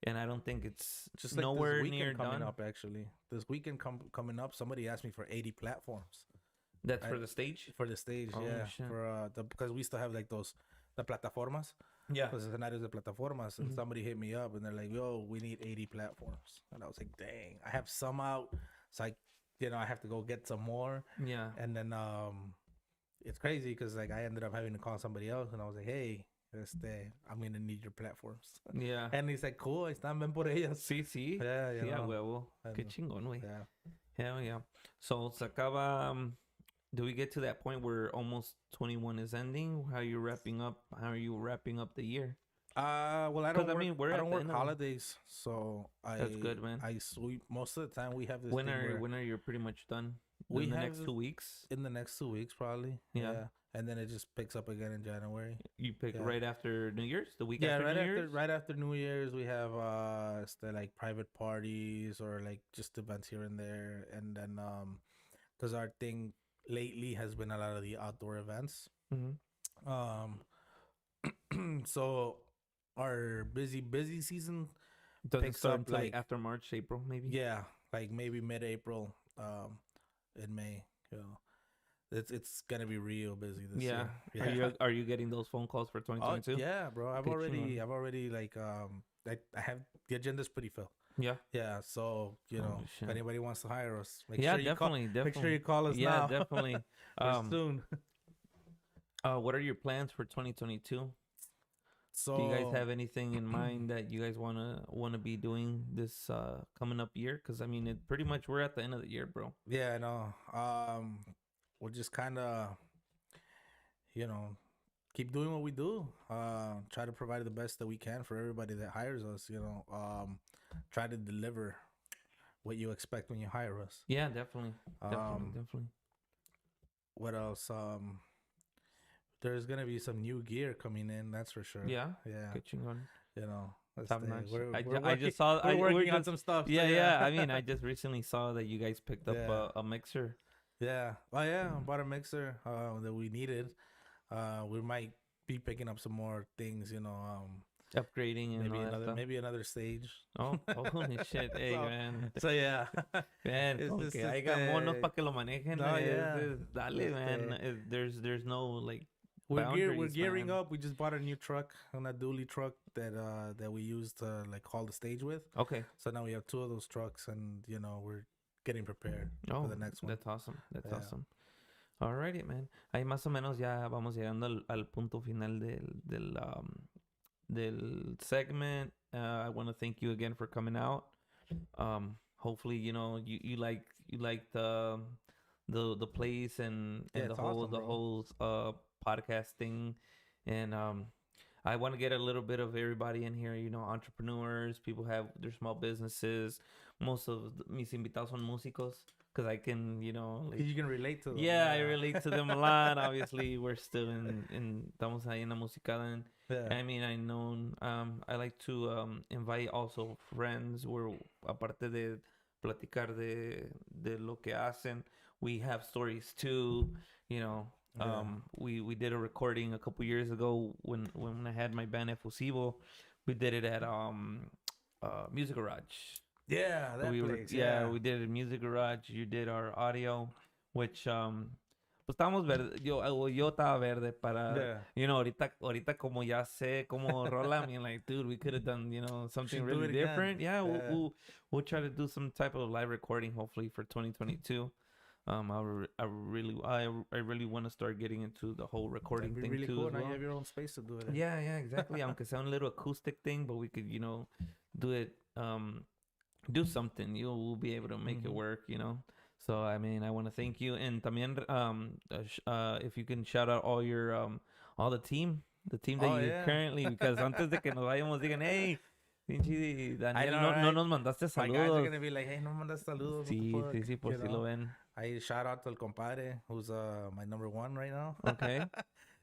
And I don't think it's Just like nowhere this weekend near coming done. up, actually. This weekend coming up, somebody asked me for 80 platforms That's for I- the stage. for the stage. Oh, Yeah, shit. for because we still have like the plataformas, Yeah. los escenarios de plataformas, and Mhm. somebody hit me up and they're like, "Yo, we need 80 platforms," and I was like, "Dang, I have some out, so I have to go get some more." Yeah. And then it's crazy because like I ended up having to call somebody else, and I was like, "Hey, I'm gonna need your platforms." Yeah. And he's like, "Cool, están ven por ellas." Sí, sí. Yeah, Sí, a huevo. Qué And, chingón, güey. yeah. Hell yeah. So, se acaba. Do we get to that point where almost 21 is ending? How are you wrapping up the year? Well, I 'Cause, don't I work. mean, we're I at don't the work end of holidays, so That's good, man. I sweep most of the time. We have this When thing are where you pretty much done? we In the have next 2 weeks? in the next 2 weeks probably. Yeah. And then it just picks up again in January. You pick Yeah. right after New Year's? The week after New Year's? right after New Year's, we have like private parties or like just events here and there, and then because our thing lately has been a lot of the outdoor events. Mm-hmm. So our busy season Doesn't picks start up until like after March, April, maybe? yeah, like maybe mid-April, in May. It's gonna be real busy this Yeah. year. Are you getting those phone calls for Oh 2022? yeah, bro. I've Qué already like I have the agenda's pretty full. Yeah. Yeah, so Holy if shit. anybody wants to hire us, Yeah, definitely, make sure definitely. you call us Yeah, now. definitely. Or soon. What are your plans for 2022? So Do you guys have anything in mind that you guys wanna be doing this coming up year? Because I mean, pretty much we're at the end of the year, bro. yeah, no. We'll just kind of, keep doing what we do. Try to provide the best that we can for everybody that hires us. Try to deliver what you expect when you hire us. Yeah, definitely, definitely. What else? There's gonna be some new gear coming in. That's for sure. Yeah, Yeah. qué chingón. That's I just saw. We're working on some stuff. so Yeah. I mean, I just recently saw that you guys picked up Yeah. a mixer. Yeah. Oh yeah. I bought a mixer that we needed. We might be picking up some more things. Upgrading and all that stuff. maybe another stage. Oh, holy shit! Hey, So- man. So yeah. Man, It's con just, que haya monos para que lo manejen. No, yeah. Dale, man. There's no like We're boundaries, gearing man. up. We just bought a new truck, a dually truck that we use to like haul the stage with. Okay. So now we have 2 of those trucks, and we're getting prepared for the next one. That's awesome. That's Yeah. awesome. Alrighty, man. Ahí más o menos ya vamos llegando al punto final del segment. I want to thank you again for coming out. Hopefully, you like the place and Yeah, the it's whole awesome, the bro. whole podcast thing, and I want to get a little bit of everybody in here. Entrepreneurs, people have their small businesses. Most of mis invitados son músicos. because I can, you know, like, You can relate to them. yeah, I relate to them a lot. Obviously, we're still estamos ahí en la musicada. And Yeah. I mean, I like to invite also friends where, aparte de platicar de lo que hacen, we have stories too, you know. Yeah. We did a recording a couple years ago when I had my band Efusivo. We did it at Music Garage. Yeah, that place. Yeah, Yeah. we did it in Music Garage. You did our audio, which pues estábamos verde. Yo estaba verde para, Yeah. you know, ahorita como ya sé cómo rola. I mean, like, dude, we could have done, you know, something Should do really it again. different. Yeah, Yeah. we'll try to do some type of live recording hopefully for 2022. I really want to start getting into the whole recording That'd be thing really too cool. as Now well. you have your own space to do it. Yeah, exactly. Aunque sea un little acoustic thing, but we could, you know, do it, do something. We'll be able to make it work, you know. So I mean, I want to thank you, and también, if you can shout out all the team that Oh, you yeah. currently, because antes de que nos vayamos digan, hey, pinche I Daniel, know, no right? nos mandaste My guys are saludos. gonna be like, hey, no mandas saludos. Sí, What the fuck? sí, por You si lo know? ven. I shout out to el compadre, who's my number one right now. Okay.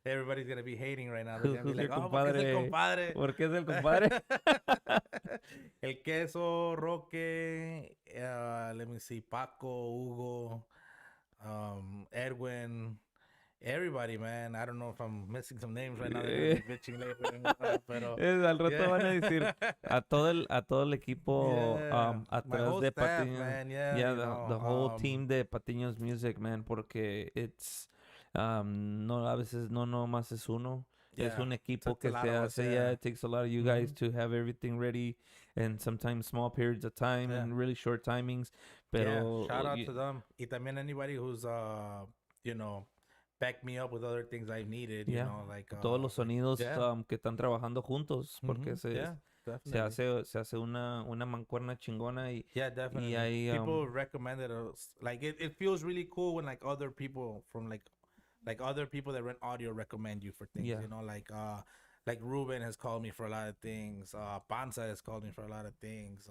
Everybody's gonna be hating right now. They're gonna be Who's like, your oh, ¿por qué es el compadre? compadre? ¿Por qué es el compadre? El Queso, Roque, let me see, Paco, Hugo, Edwin, everybody, man. I don't know if I'm missing some names right now. They're gonna be bitching later, pero Al rato yeah. van a decir a todo el equipo Yeah. My atrás whole de staff, Patiño. man. Yeah, Yeah, you the know, whole team de Patiño's Music, man, porque it's no a veces no nomás es uno. Es yeah, un equipo takes a que lot se of us, hace. Yeah, it takes a lot of you guys to have everything ready, and sometimes small periods of time Yeah. and really short timings. Yeah, Pero shout out to them. Y también anybody who's you know, backed me up with other things I've needed, you yeah, know, like todos los sonidos yeah. que están trabajando juntos, porque Yeah, se definitely. se hace una mancuerna chingona y Yeah, definitely. ahí, People recommended us. Like it feels really cool when like other people from like other people that rent audio recommend you for things. Yeah. You know, like Ruben has called me for a lot of things. Panza has called me for a lot of things.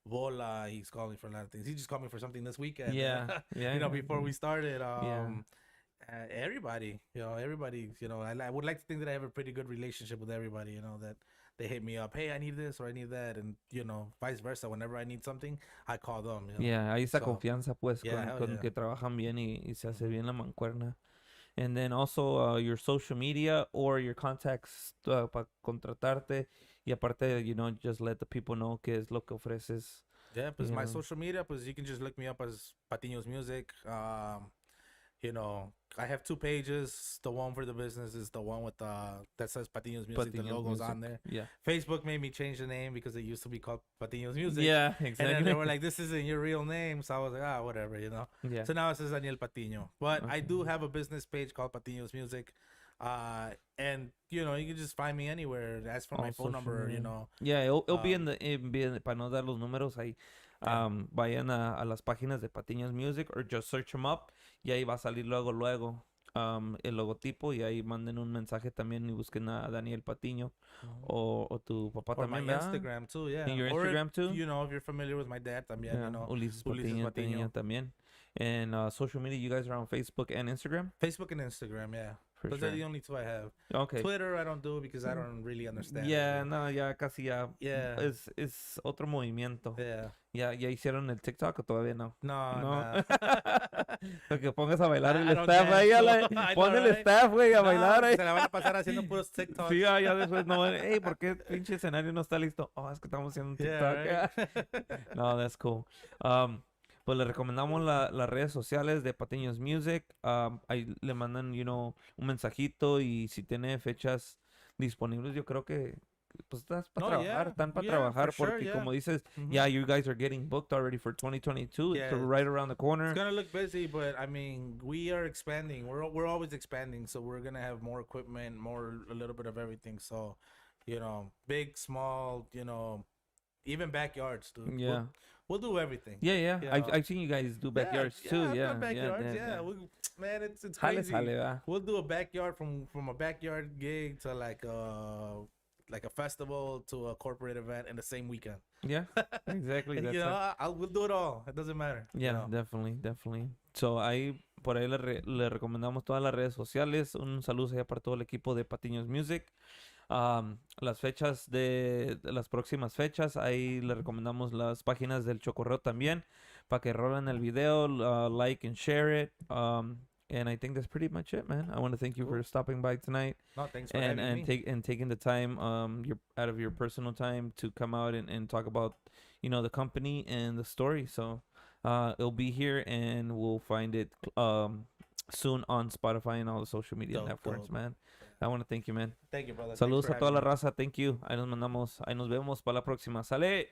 Vola, he's called me for a lot of things. He just called me for something this weekend. Yeah, yeah. You know, before we started. Yeah. Everybody, you know, I would like to think that I have a pretty good relationship with everybody, you know, that they hit me up, hey, I need this or I need that, and you know, vice versa. Whenever I need something, I call them. You know? Yeah, hay esa So, confianza pues yeah, con yeah. que trabajan bien y se hace bien la mancuerna. And then also your social media or your contacts para contratarte y aparte, you know, just let the people know qué es lo que ofreces. Yeah, pues my know. social media, pues you can just look me up as Patiño's Music. You know, I have 2 pages. The one for the business is the one with that says Patiño's Music. The logo's on there. Yeah. Facebook made me change the name because it used to be called Patiño's Music. Yeah, exactly. And then they were like, this isn't your real name. So I was like, whatever, you know. Yeah. So now it says Daniel Patiño. But I do have a business page called Patiño's Music. And you know, you can just find me anywhere. Ask for my phone number, you know. Yeah, it'll be in the para no dar los números ahí. Vayan a las páginas de Patiño's Music or just search them up y ahí va a salir luego el logotipo y ahí manden un mensaje también y busquen a Daniel Patiño o tu papá or también, my ¿verdad? Instagram too, yeah. And your or Instagram if, too? You know, if you're familiar with my dad también, Yeah, you know. Ulises Patiño también. And social media, you guys are on Facebook and Instagram? Facebook and Instagram, yeah. For Those sure. are the only 2 I have. Okay. Twitter I don't do because I don't really understand. Yeah, no, ya casi ya. Yeah. Es otro movimiento. Yeah. ¿Ya hicieron el TikTok o todavía no? No. Porque pongas a bailar el I don't staff ahí. dance, so I Pon know, el right? staff, güey, a bailar ahí. Se la van a pasar haciendo puros TikToks. Sí, ya después no. Hey, ¿por qué el pinche escenario no está listo? Oh, es que estamos haciendo un TikTok. Yeah, right? No, that's cool. Pues le recomendamos las redes sociales de Patiño's Music. Ahí le mandan, you know, un mensajito y si tiene fechas disponibles, yo creo que pues están para trabajar porque sure, como dices, yeah, you guys are getting booked already for 2022. Yeah, It's right around the corner. It's gonna look busy, but I mean, we are expanding. We're always expanding, so we're gonna have more equipment, a little bit of everything. So, you know, big, small, you know, even backyards, dude. Yeah. We'll do everything. Yeah. You know? I've seen you guys do backyards too. I've Yeah, done backyards. Yeah. Man, it's crazy. Jale, We'll do a backyard from a backyard gig to like a like a festival to a corporate event in the same weekend. Yeah, exactly. That's You know, like, we'll do it all. It doesn't matter. yeah, You know? definitely, definitely. So ahí, por ahí le recomendamos todas las redes sociales. Un saludo allá para todo el equipo de Patiños Music. Las fechas de las próximas fechas, ahí le recomendamos las páginas del Chokorreo también, para que rolen el video, like and share it. And I think that's pretty much it, man. I want to thank you for Cool. stopping by tonight No, thanks for having me. taking the time, your out of your personal time to come out and talk about, the company and the story. So, it'll be here and we'll find it soon on Spotify and all the social media Dope, networks, dope. man. I want to thank you, man. Thank you, brother. Thanks Saludos for a toda having la me. raza. Thank you. Ahí nos mandamos. Ahí nos vemos para la próxima. Sale.